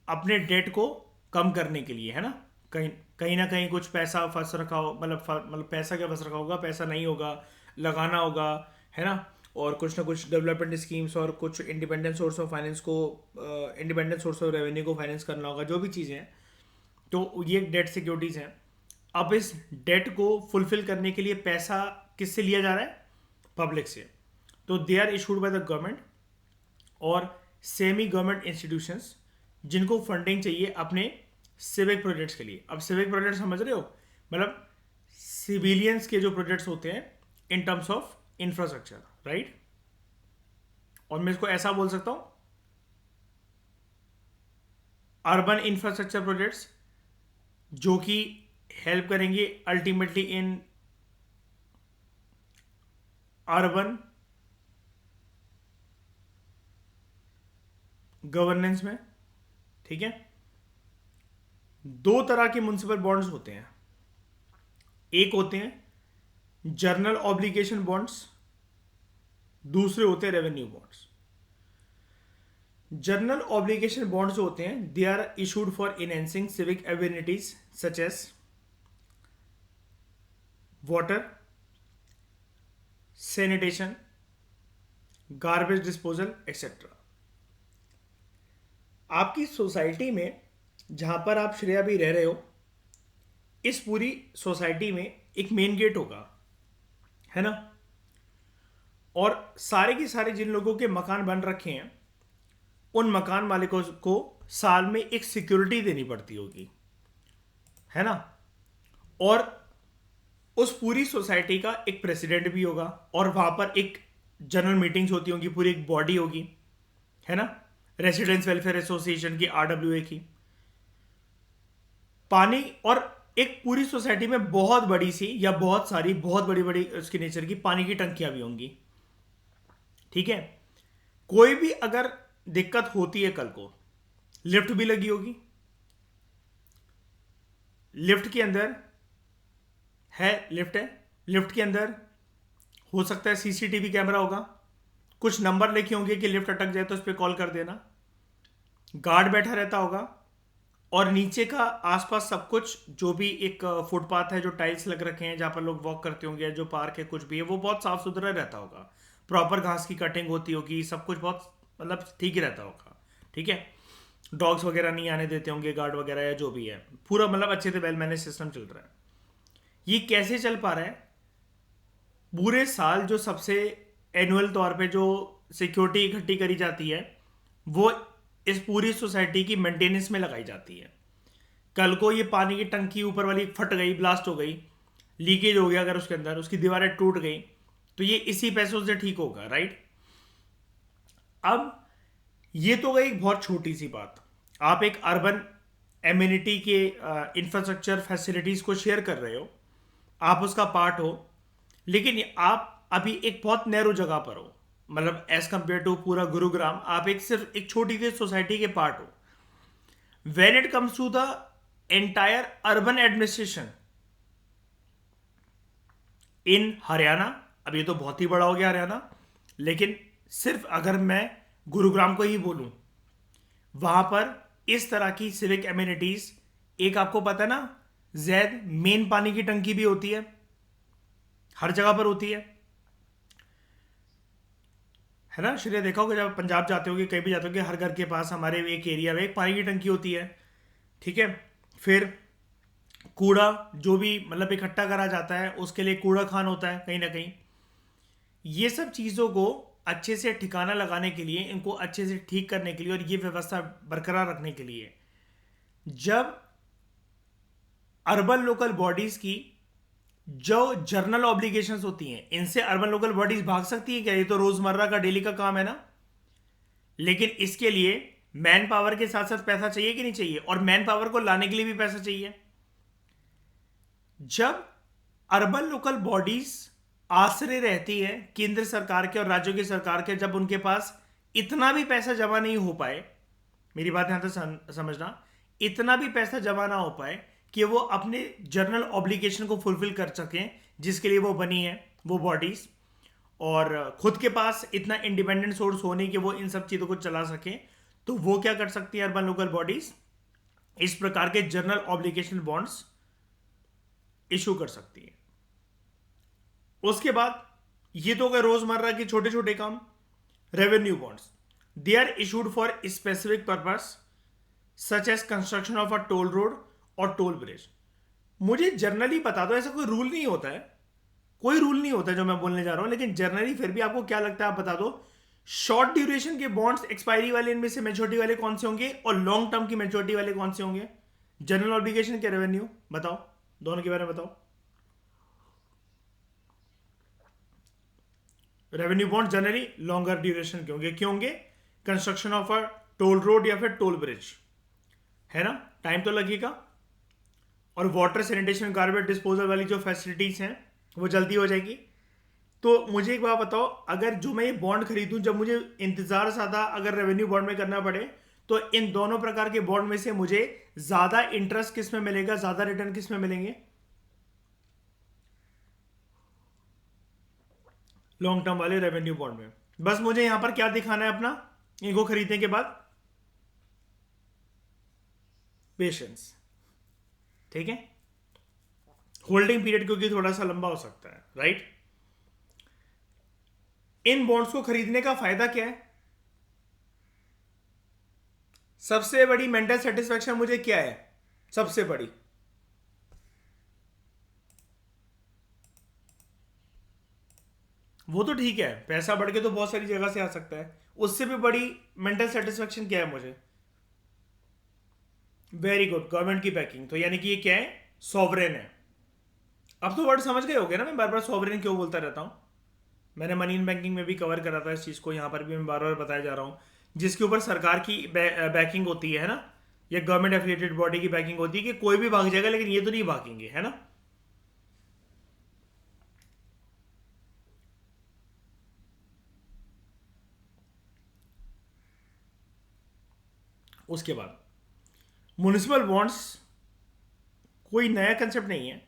अपने डेट को कम करने के लिए, है ना। कहीं कहीं ना कहीं कुछ पैसा फंस रखा हो, मतलब पैसा क्या फंस रखा होगा, पैसा नहीं होगा, लगाना होगा, है ना। और कुछ ना कुछ डेवलपमेंट स्कीम्स और कुछ इंडिपेंडेंट सोर्स ऑफ फाइनेंस को, इंडिपेंडेंट सोर्स ऑफ रेवेन्यू को फाइनेंस करना होगा, जो भी चीज़ें हैं, तो ये डेट सिक्योरिटीज हैं। अब इस डेट को फुलफिल करने के लिए पैसा किससे लिया जा रहा है, पब्लिक से। तो they are issued by the government और सेमी गवर्नमेंट इंस्टीट्यूशंस, जिनको फंडिंग चाहिए अपने सिविक प्रोजेक्ट्स के लिए। अब सिविक प्रोजेक्ट समझ रहे हो, मतलब सिविलियंस के जो प्रोजेक्ट्स होते हैं in terms of infrastructure, right. और मैं इसको ऐसा बोल सकता हूं, अर्बन इंफ्रास्ट्रक्चर प्रोजेक्ट्स जो कि हेल्प करेंगे अल्टीमेटली इन अर्बन गवर्नेंस में, ठीक है। दो तरह के म्युनिसिपल बॉन्ड्स होते हैं, एक होते हैं जर्नल ऑब्लिगेशन बॉन्ड्स, दूसरे होते हैं revenue bonds. General obligation bonds जो होते हैं, they are issued for enhancing civic abilities such as water, sanitation, garbage disposal etcetera. आपकी सोसाइटी में जहां पर आप श्रेया भी रह रहे हो, इस पूरी सोसाइटी में एक मेन गेट होगा, है ना? और सारे के सारे जिन लोगों के मकान बन रखे हैं, उन मकान मालिकों को साल में एक सिक्योरिटी देनी पड़ती होगी, है ना? और उस पूरी सोसाइटी का एक प्रेसिडेंट भी होगा, और वहां पर एक जनरल मीटिंग्स होती होंगी, पूरी एक बॉडी होगी, है ना? रेसिडेंट्स वेलफेयर एसोसिएशन की, RWA की। पानी और एक पूरी सोसाइटी में बहुत बड़ी सी या बहुत सारी बहुत बड़ी बड़ी उसकी नेचर की पानी की टंकियां भी होंगी, ठीक है? कोई भी अगर दिक्कत होती है कल को, लिफ्ट भी लगी होगी, लिफ्ट के अंदर लिफ्ट है, लिफ्ट के अंदर हो सकता है CCTV कैमरा होगा, कुछ नंबर लिखे होंगे कि लिफ्ट अटक जाए तो उस पर कॉल कर देना, गार्ड बैठा रहता होगा, और नीचे का आसपास सब कुछ जो भी एक फुटपाथ है, जो टाइल्स लग रखे हैं जहां पर लोग वॉक करते होंगे, जो पार्क है कुछ भी है, वो बहुत साफ सुथरा रहता होगा, प्रॉपर घास की कटिंग होती होगी, सब कुछ बहुत मतलब ठीक ही रहता होगा, ठीक है? डॉग्स वगैरह नहीं आने देते होंगे गार्ड वगैरह, या जो भी है, पूरा मतलब अच्छे से वेल मैनेज सिस्टम चल रहा है। ये कैसे चल पा रहा है? पूरे साल जो सबसे एनुअल तौर पे जो सिक्योरिटी इकट्ठी करी जाती है, वो इस पूरी सोसाइटी की मेंटेनेंस में लगाई जाती है। कल को ये पानी की टंकी ऊपर वाली फट गई, ब्लास्ट हो गई, लीकेज हो गया, अगर उसके अंदर उसकी दीवारें टूट गई, तो ये इसी पैसों से ठीक होगा, राइट? अब ये तो गई एक बहुत छोटी सी बात। आप एक अर्बन एम्यूनिटी के इंफ्रास्ट्रक्चर फैसिलिटीज को शेयर कर रहे हो, आप उसका पार्ट हो, लेकिन आप अभी एक बहुत नैरो जगह पर हो, मतलब एज कंपेयर टू पूरा गुरुग्राम, आप एक सिर्फ एक छोटी सी सोसाइटी के पार्ट हो। When it comes to the entire urban administration in Haryana, अब ये तो बहुत ही बड़ा हो गया हरियाणा, लेकिन सिर्फ अगर मैं गुरुग्राम को ही बोलूं, वहां पर इस तरह की सिविक एम्यूनिटीज, एक आपको पता है ना, जैद मेन पानी की टंकी भी होती है, हर जगह पर होती है ना? श्रेय देखा होगा, जब पंजाब जाते होगे, कहीं भी जाते होगे, हर घर के पास हमारे एक एरिया में एक पानी की टंकी होती है, ठीक है? फिर कूड़ा जो भी मतलब इकट्ठा करा जाता है, उसके लिए कूड़ा खान होता है कहीं ना कहीं। ये सब चीज़ों को अच्छे से ठिकाना लगाने के लिए, इनको अच्छे से ठीक करने के लिए, और ये व्यवस्था बरकरार रखने के लिए, जब अर्बन लोकल बॉडीज की जो जर्नल ऑब्लिगेशंस होती हैं, इनसे अर्बन लोकल बॉडीज भाग सकती है क्या? ये तो रोजमर्रा का डेली का काम है ना। लेकिन इसके लिए मैन पावर के साथ साथ पैसा चाहिए कि नहीं चाहिए? और मैन पावर को लाने के लिए भी पैसा चाहिए। जब अर्बन लोकल बॉडीज आश्रय रहती है केंद्र सरकार के और राज्यों की सरकार के, जब उनके पास इतना भी पैसा जमा नहीं हो पाए, मेरी बात यहां तक समझना, इतना भी पैसा जमा ना हो पाए कि वो अपने जर्नल ऑब्लिगेशन को फुलफिल कर सकें जिसके लिए वो बनी है वो बॉडीज, और खुद के पास इतना इंडिपेंडेंट सोर्स होने कि वो इन सब चीज़ों को चला सकें, तो वो क्या कर सकती है अर्बन लोकल बॉडीज? इस प्रकार के जर्नल ऑब्लिगेशन बॉन्ड्स इशू कर सकती है। उसके बाद ये तो गए रोजमर्रा के छोटे छोटे काम। Revenue bonds, they are issued for specific purpose such as construction of a toll road और टोल ब्रिज। मुझे जनरली बता दो, ऐसा कोई रूल नहीं होता है, कोई रूल नहीं होता है जो मैं बोलने जा रहा हूं, लेकिन जनरली फिर भी आपको क्या लगता है, आप बता दो, शॉर्ट ड्यूरेशन के बॉन्ड्स एक्सपायरी वाले इनमें से मैच्योरिटी वाले कौन से होंगे, और लॉन्ग टर्म की मैच्योरिटी वाले कौन से होंगे? जनरल ऑब्लिगेशन के रेवेन्यू बताओ, दोनों के बारे में बताओ। Revenue bond generally longer duration के होंगे, क्यों होंगे? Construction of a toll road या फिर टोल ब्रिज, है ना, टाइम तो लगेगा। और वाटर सैनिटेशन गार्बेज डिस्पोजल वाली जो फैसिलिटीज हैं वो जल्दी हो जाएगी। तो मुझे एक बात बताओ, अगर जो मैं ये बॉन्ड खरीदूं, जब मुझे इंतजार ज्यादा अगर रेवेन्यू बॉन्ड में करना पड़े, तो इन दोनों प्रकार के बॉन्ड में से मुझे ज्यादा इंटरेस्ट किस में मिलेगा, ज्यादा रिटर्न किस में मिलेंगे? लॉन्ग टर्म वाले रेवेन्यू बॉन्ड में। बस मुझे यहां पर क्या दिखाना है अपना, इनको खरीदने के बाद पेशेंस, ठीक है? होल्डिंग पीरियड क्योंकि थोड़ा सा लंबा हो सकता है, राइट? इन बॉन्ड्स को खरीदने का फायदा क्या है? सबसे बड़ी मेंटल सेटिस्फेक्शन मुझे क्या है? सबसे बड़ी, वो तो ठीक है, पैसा बढ़ के तो बहुत सारी जगह से आ सकता है, उससे भी बड़ी मेंटल सेटिस्फेक्शन क्या है मुझे? वेरी गुड, गवर्नमेंट की बैकिंग। तो यानी कि ये क्या है? सॉवरेन है। अब तो वर्ड समझ गए होगे ना, मैं बार बार सॉवरेन क्यों बोलता रहता हूँ। मैंने मनी इन बैंकिंग में भी कवर करा था इस चीज़ को, यहाँ पर भी मैं बार बार बताया जा रहा हूँ। जिसके ऊपर सरकार की बैकिंग होती है ना, या गवर्नमेंट एफिलिएटेड बॉडी की बैकिंग होती है कि कोई भी भाग जाएगा लेकिन ये तो नहीं भागेंगे, है ना। उसके बाद म्युनिसिपल बॉन्ड्स कोई नया कंसेप्ट नहीं है,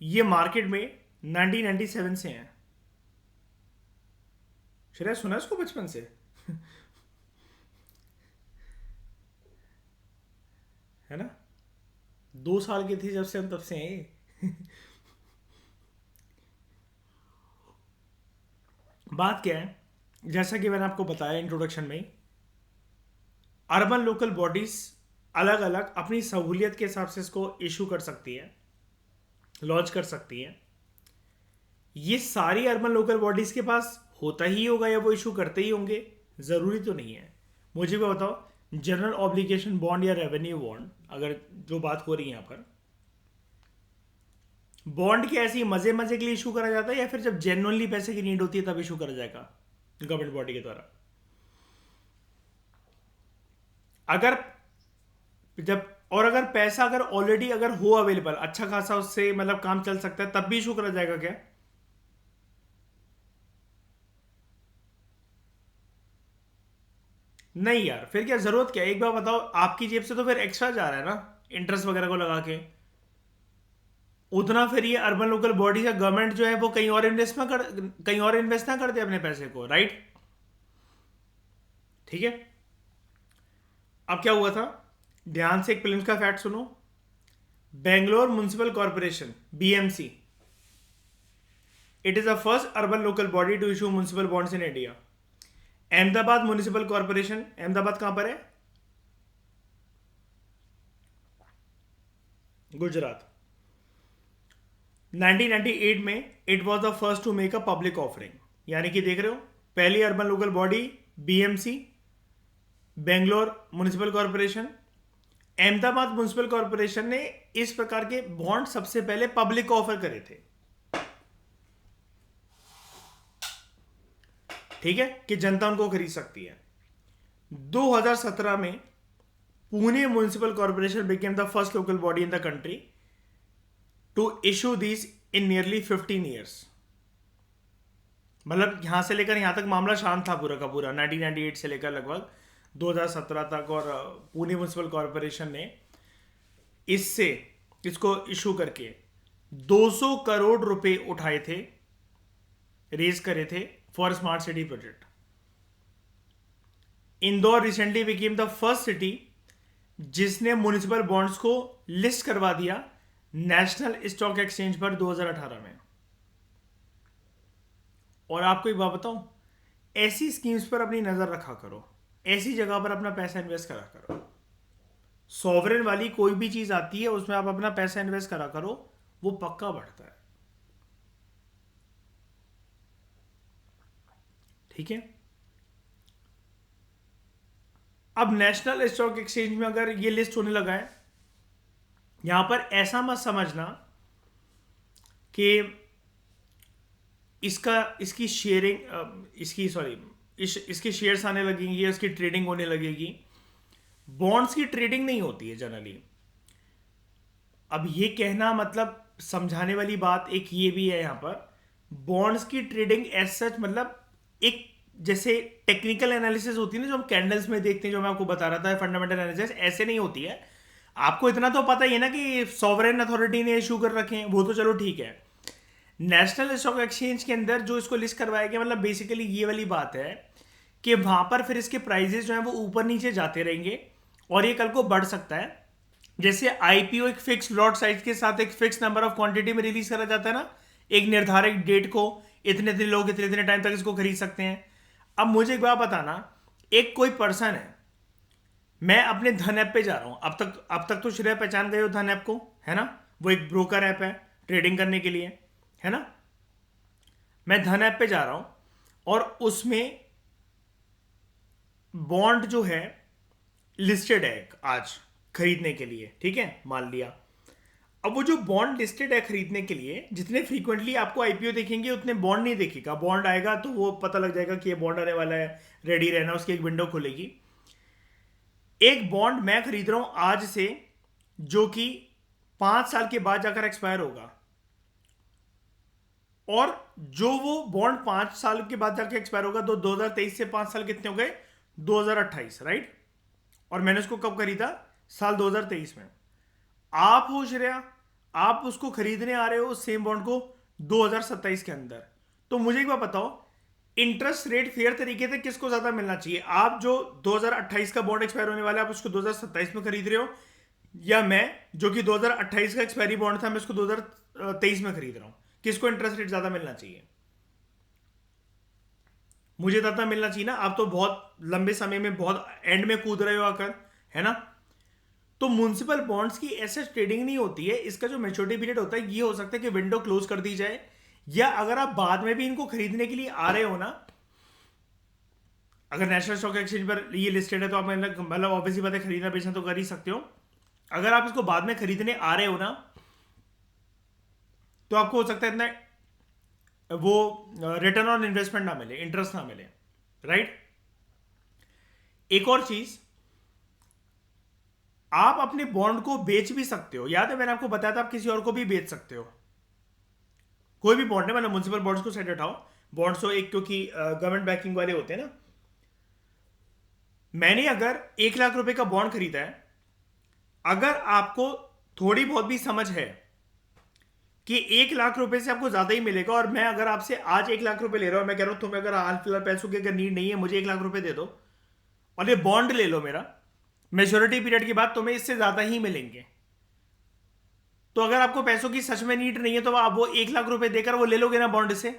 ये मार्केट में 1997 से हैं। शायद सुना है इसको बचपन से। है ना, 2 साल की थी जब से हम, तब से हैं। बात क्या है, जैसा कि मैंने आपको बताया इंट्रोडक्शन में, अर्बन लोकल बॉडीज अलग अलग अपनी सहूलियत के हिसाब से इसको इशू कर सकती है, लॉन्च कर सकती है। ये सारी अर्बन लोकल बॉडीज के पास होता ही होगा या वो इशू करते ही होंगे, जरूरी तो नहीं है। मुझे भी बताओ, जनरल ऑब्लिगेशन बॉन्ड या रेवेन्यू बॉन्ड, अगर जो बात हो रही है यहाँ पर, बॉन्ड क्या ऐसे ही मजे मजे के लिए इशू करा जाता है या फिर जब जेन्युइनली पैसे की नीड होती है तब इशू करा जाएगा गवर्नमेंट बॉडी के द्वारा? अगर जब और अगर पैसा अगर ऑलरेडी अगर हो अवेलेबल, अच्छा खासा उससे मतलब काम चल सकता है, तब भी इशू करा जाएगा क्या? नहीं यार, फिर क्या जरूरत क्या है? एक बार बताओ, आपकी जेब से तो फिर एक्स्ट्रा जा रहा है ना इंटरेस्ट वगैरह को लगा के, उतना फिर ये अर्बन लोकल बॉडीज या गवर्नमेंट जो है वो कहीं और इन्वेस्ट ना करते अपने पैसे को, राइट? ठीक है। अब क्या हुआ था, ध्यान से एक फिल्म का फैक्ट सुनो। Bangalore municipal corporation, BMC, it is the first urban local body to issue municipal bonds in India. Ahmedabad municipal corporation, Ahmedabad कहां पर है? गुजरात। 1998 में it was the first to make a public offering. यानी कि देख रहे हो, पहली urban local body BMC, Bangalore municipal corporation. Ahmedabad municipal corporation ने इस प्रकार के बॉन्ड सबसे पहले पब्लिक ऑफर करे थे, ठीक है, कि जनता उनको खरीद सकती है। 2017 में Pune municipal corporation became the first local body in the country to issue these in nearly 15 years. मतलब यहां से लेकर यहां तक मामला शांत था पूरा का पूरा, 1998 से लेकर लगभग 2017 तक। और पुणे म्युनिसिपल कॉर्पोरेशन ने इससे इसको इशू करके 200 करोड़ रुपए उठाए थे, रेज करे थे for smart city project. Indore recently became the first city जिसने म्युनिसिपल बॉन्ड्स को लिस्ट करवा दिया नेशनल स्टॉक एक्सचेंज पर 2018 में। और आपको एक बात बताऊं, ऐसी स्कीम्स पर अपनी नजर रखा करो, ऐसी जगह पर अपना पैसा इन्वेस्ट करा करो। सॉवरेन वाली कोई भी चीज आती है उसमें आप अपना पैसा इन्वेस्ट करा करो, वो पक्का बढ़ता है, ठीक है। अब नेशनल स्टॉक एक्सचेंज में अगर ये लिस्ट होने लगा है, यहां पर ऐसा मत समझना कि इसकी शेयरिंग इसकी सॉरी इसके शेयर्स आने लगेंगी, इसकी ट्रेडिंग होने लगेगी। बॉन्ड्स की ट्रेडिंग नहीं होती है जनरली। अब ये कहना मतलब समझाने वाली बात एक ये भी है यहाँ पर, बॉन्ड्स की ट्रेडिंग एज सच मतलब एक जैसे टेक्निकल एनालिसिस होती है ना जो हम कैंडल्स में देखते हैं, जो मैं आपको बता रहा था फंडामेंटल एनालिसिस, ऐसे नहीं होती है। आपको इतना तो पता ही है ना कि सॉवरेन अथॉरिटी ने इशू कर रखे हैं, वो तो चलो ठीक है। नेशनल स्टॉक एक्सचेंज के अंदर जो इसको लिस्ट करवाया गया, मतलब बेसिकली ये वाली बात है कि वहां पर फिर इसके प्राइजेस जो है वो ऊपर नीचे जाते रहेंगे और ये कल को बढ़ सकता है। जैसे आईपीओ एक फिक्स लॉट साइज के साथ एक फिक्स नंबर ऑफ क्वांटिटी में रिलीज करा जाता है ना, एक निर्धारित डेट को, इतने इतने लोग इतने इतने टाइम तक इसको खरीद सकते हैं। अब मुझे एक बात बताना, एक कोई पर्सन है, मैं अपने धन ऐप पे जा रहा हूँ। अब तक तो श्रेया पहचान गए हो धन ऐप को, है ना? वो एक ब्रोकर ऐप है ट्रेडिंग करने के लिए, है ना? मैं धन ऐप पे जा रहा हूँ और उसमें बॉन्ड जो है लिस्टेड है आज खरीदने के लिए, ठीक है, मान लिया। अब वो जो बॉन्ड लिस्टेड है खरीदने के लिए, जितने फ्रीक्वेंटली आपको आईपीओ देखेंगे उतने बॉन्ड नहीं देखेगा। बॉन्ड आएगा तो वो पता लग जाएगा कि ये बॉन्ड आने वाला है, रेडी रहना, उसकी एक विंडो खुलेगी। एक बॉन्ड मैं खरीद रहा हूं आज से, जो कि 5 साल के बाद जाकर एक्सपायर होगा, और जो वो बॉन्ड 5 साल के बाद जाकर एक्सपायर होगा, तो 2023 से 5 साल कितने हो गए? 2028, राइट? और मैंने उसको कब खरीदा? साल 2023 में। आप हो श्रेया, आप उसको खरीदने आ रहे हो सेम बॉन्ड को 2027 के अंदर। तो मुझे एक बात बताओ, इंटरेस्ट रेट फेयर तरीके से किसको ज्यादा मिलना चाहिए? आप जो 2028 का बॉन्ड एक्सपायर होने वाला है, आप उसको 2027 में खरीद रहे हो, या मैं जो कि 2028 का एक्सपायरी बॉन्ड था, मैं उसको 2023 में खरीद रहा हूं? किसको इंटरेस्ट रेट ज्यादा मिलना चाहिए? मुझे ज्यादा मिलना चाहिए ना। आप तो बहुत लंबे समय में बहुत एंड में कूद रहे हो आकर, है ना? तो म्युनिसिपल बॉन्ड्स की ऐसे ट्रेडिंग नहीं होती है। इसका जो मैच्योरिटी पीरियड होता है, ये हो सकता है कि विंडो क्लोज कर दी जाए, या अगर आप बाद में भी इनको खरीदने के लिए आ रहे हो ना, अगर नेशनल स्टॉक एक्सचेंज पर ये लिस्टेड है तो आप मतलब ऑब्वियसली बात है, खरीदना बेचना तो कर ही सकते हो। अगर आप इसको बाद में खरीदने आ रहे हो ना, तो आपको हो सकता है इतना वो रिटर्न ऑन इन्वेस्टमेंट ना मिले, इंटरेस्ट ना मिले, राइट? एक और चीज, आप अपने बॉन्ड को बेच भी सकते हो। याद है मैंने आपको बताया था, आप किसी और को भी बेच सकते हो। कोई भी बॉन्ड है, मतलब म्युनिसिपल बॉन्ड्स को साइड हटाओ, बॉन्ड्स तो एक क्योंकि गवर्नमेंट बैकिंग वाले होते हैं ना। मैंने अगर 1 लाख रुपए का बॉन्ड खरीदा है, अगर आपको थोड़ी बहुत भी समझ है कि 1 लाख रुपए से आपको ज्यादा ही मिलेगा, और मैं अगर आपसे आज 1 लाख रुपए ले रहा हूं, मैं कह रहा हूं तुम्हें अगर हाल फिलहाल पैसों की अगर नीड नहीं है, मुझे 1 लाख रुपए दे दो और ये बॉन्ड ले लो मेरा, मेच्योरिटी पीरियड के बाद तुम्हें इससे ज्यादा ही मिलेंगे। तो अगर आपको पैसों की सच में नीड नहीं है, तो आप वो 1 लाख रुपए देकर वो ले लोगे ना बॉन्ड से?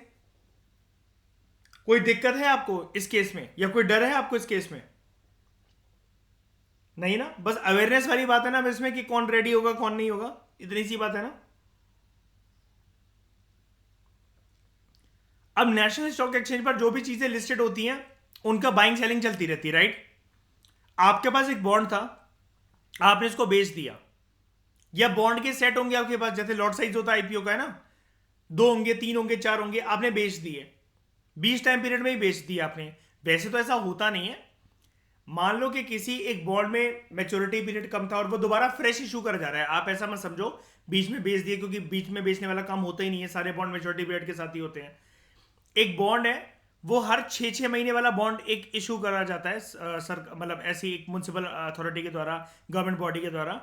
कोई दिक्कत है आपको इस केस में, या कोई डर है आपको इस केस में? नहीं ना। बस अवेयरनेस वाली बात है ना इसमें, कि कौन रेडी होगा कौन नहीं होगा, इतनी सी बात है ना। अब नेशनल स्टॉक एक्सचेंज पर जो भी चीजें लिस्टेड होती हैं, उनका बाइंग सेलिंग चलती रहती है, राइट? आपके पास एक बॉन्ड था, आपने इसको बेच दिया, या बॉन्ड के सेट होंगे आपके पास, जैसे लॉट साइज होता है आईपीओ का, है ना? 2 होंगे, 3 होंगे, 4 होंगे, आपने बेच दिए 20 टाइम पीरियड में ही बेच दिया आपने। वैसे तो ऐसा होता नहीं है। मान लो कि किसी एक बॉन्ड में मैच्योरिटी पीरियड कम था और वो दोबारा फ्रेश इशू कर जा रहा है, आप ऐसा मत समझो बीच में बेच दिए, क्योंकि बीच में बेचने वाला काम होता ही नहीं है, सारे बॉन्ड मैच्योरिटी पीरियड के साथ ही होते हैं। एक बॉन्ड है, वो हर 6-6 महीने वाला बॉन्ड एक इशू करा जाता है, सर मतलब ऐसी एक म्युनिसिपल अथॉरिटी के द्वारा, गवर्नमेंट बॉडी के द्वारा,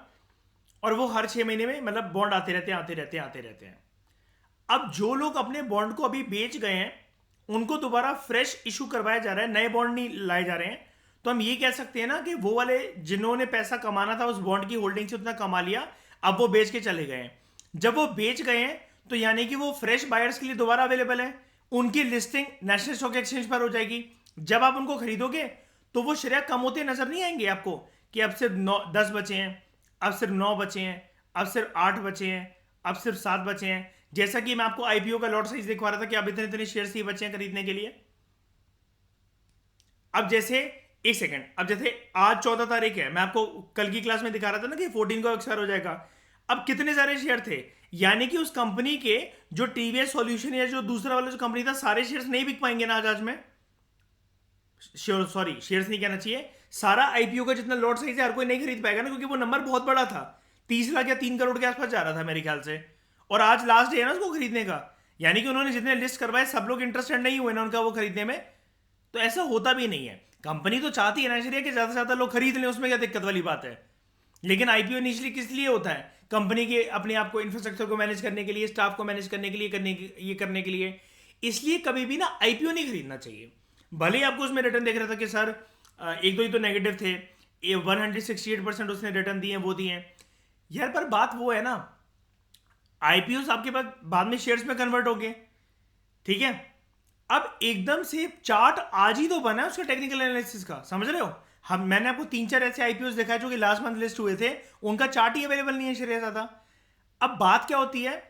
और वो हर 6 महीने में मतलब बॉन्ड आते रहते हैं, आते रहते हैं, आते रहते हैं। अब जो लोग अपने बॉन्ड को अभी बेच गए हैं, उनको दोबारा फ्रेश इशू करवाया जा रहा है, नए बॉन्ड नहीं लाए जा रहे हैं। तो हम ये कह सकते हैं ना कि वो वाले जिन्होंने पैसा कमाना था उस बॉन्ड की होल्डिंग से, उतना कमा लिया, अब वो बेच के चले गए हैं। जब वो बेच गए हैं, तो यानी कि वो फ्रेश बायर्स के लिए दोबारा अवेलेबल है, उनकी लिस्टिंग नेशनल स्टॉक एक्सचेंज पर हो जाएगी। जब आप उनको खरीदोगे तो वो शेयर कम होते नजर नहीं आएंगे आपको, कि अब सिर्फ 10 बचे हैं, अब सिर्फ 9 बचे हैं, अब सिर्फ 8 बचे हैं, अब सिर्फ 7 बचे हैं। जैसा कि मैं आपको आईपीओ का लॉट साइज दिखवा रहा था कि अब इतने इतने शेयर ही बचे हैं खरीदने के लिए। अब जैसे एक सेकंड, अब जैसे आज 14 तारीख है, मैं आपको कल की क्लास में दिखा रहा था ना कि 14 को एक्सपायर हो जाएगा। अब कितने सारे शेयर थे, यानी कि उस कंपनी के जो टीवीएस सॉल्यूशन या जो दूसरा वाला जो कंपनी था, सारे शेयर्स नहीं बिक पाएंगे ना आज में। सॉरी, शेयर्स नहीं कहना चाहिए, सारा आईपीओ का जितना लॉट साइज है हर कोई नहीं खरीद पाएगा ना, क्योंकि वो नंबर बहुत बड़ा था, 30 लाख या 3 करोड़ के आसपास जा रहा था मेरे ख्याल से, और आज लास्ट डे है ना उसको खरीदने का। यानी कि उन्होंने जितने लिस्ट करवाए सब लोग इंटरेस्टेड नहीं हुए ना उनका वो खरीदने में। तो ऐसा होता भी नहीं है। कंपनी तो चाहती है ना कि ज्यादा से ज्यादा लोग खरीद लें, उसमें क्या दिक्कत वाली बात है। लेकिन आईपीओ इनिशियली किस लिए होता है? कंपनी के अपने आप को, इंफ्रास्ट्रक्चर को मैनेज करने के लिए, स्टाफ को मैनेज करने के लिए, करने के लिए। इसलिए कभी भी ना आईपीओ नहीं खरीदना चाहिए। भले ही आपको उसमें रिटर्न देख रहा था कि सर एक दो ही तो नेगेटिव थे, 168% उसने रिटर्न दिए, वो दिए यार, पर बात वो है ना, आईपीओ आपके पास बाद में शेयर्स में कन्वर्ट हो गए, ठीक है? अब एकदम से चार्ट आज ही तो बना है उसका टेक्निकल एनालिसिस का, समझ रहे हो? हम मैंने आपको 3-4 ऐसे आईपीओ देखा है जो कि लास्ट मंथ लिस्ट हुए थे, उनका चार्ट ही अवेलेबल नहीं है शेयर ज्यादा। अब बात क्या होती है,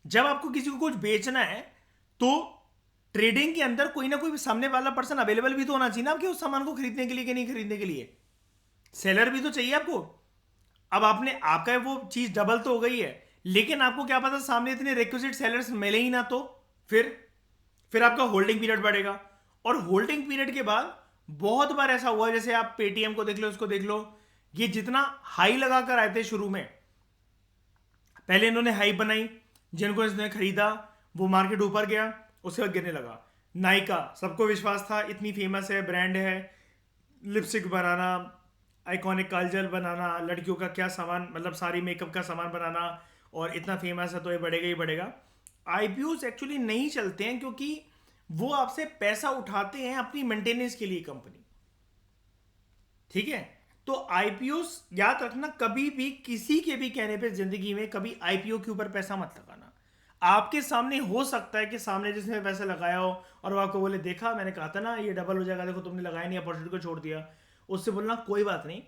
जब आपको किसी को कुछ बेचना है तो ट्रेडिंग के अंदर कोई ना कोई सामने वाला पर्सन अवेलेबल भी तो होना चाहिए ना आपके उस सामान को खरीदने के लिए कि नहीं खरीदने के लिए। सेलर भी तो चाहिए आपको। अब आपने आपका वो चीज डबल तो हो गई है, लेकिन आपको क्या पता सामने इतने रिक्विजिट सेलर्स मिले ही ना, तो फिर आपका होल्डिंग पीरियड बढ़ेगा। और होल्डिंग पीरियड के बाद बहुत बार ऐसा हुआ, जैसे आप पेटीएम को देख लो, उसको देख लो, ये जितना हाई लगा कर आए थे शुरू में, पहले इन्होंने हाई बनाई, जिनको इसने खरीदा वो मार्केट ऊपर गया, उसके बाद गिरने लगा। नायका सबको विश्वास था इतनी फेमस है, ब्रांड है, लिपस्टिक बनाना, आइकॉनिक काजल बनाना, लड़कियों का क्या सामान, मतलब सारी मेकअप का सामान बनाना, और इतना फेमस है तो ये बढ़ेगा ही बढ़ेगा। आईपीओ एक्चुअली नहीं चलते हैं क्योंकि वो आपसे पैसा उठाते हैं अपनी मेंटेनेंस के लिए कंपनी, ठीक है। तो आईपीओ याद रखना, कभी भी किसी के भी कहने पे जिंदगी में कभी आईपीओ के ऊपर पैसा मत लगाना। आपके सामने हो सकता है कि सामने जिसने पैसा लगाया हो और वो आपको बोले देखा मैंने कहा था ना ये डबल हो जाएगा, देखो तुमने लगाया नहीं, अपॉर्चुनिटी को छोड़ दिया। उससे बोलना कोई बात नहीं,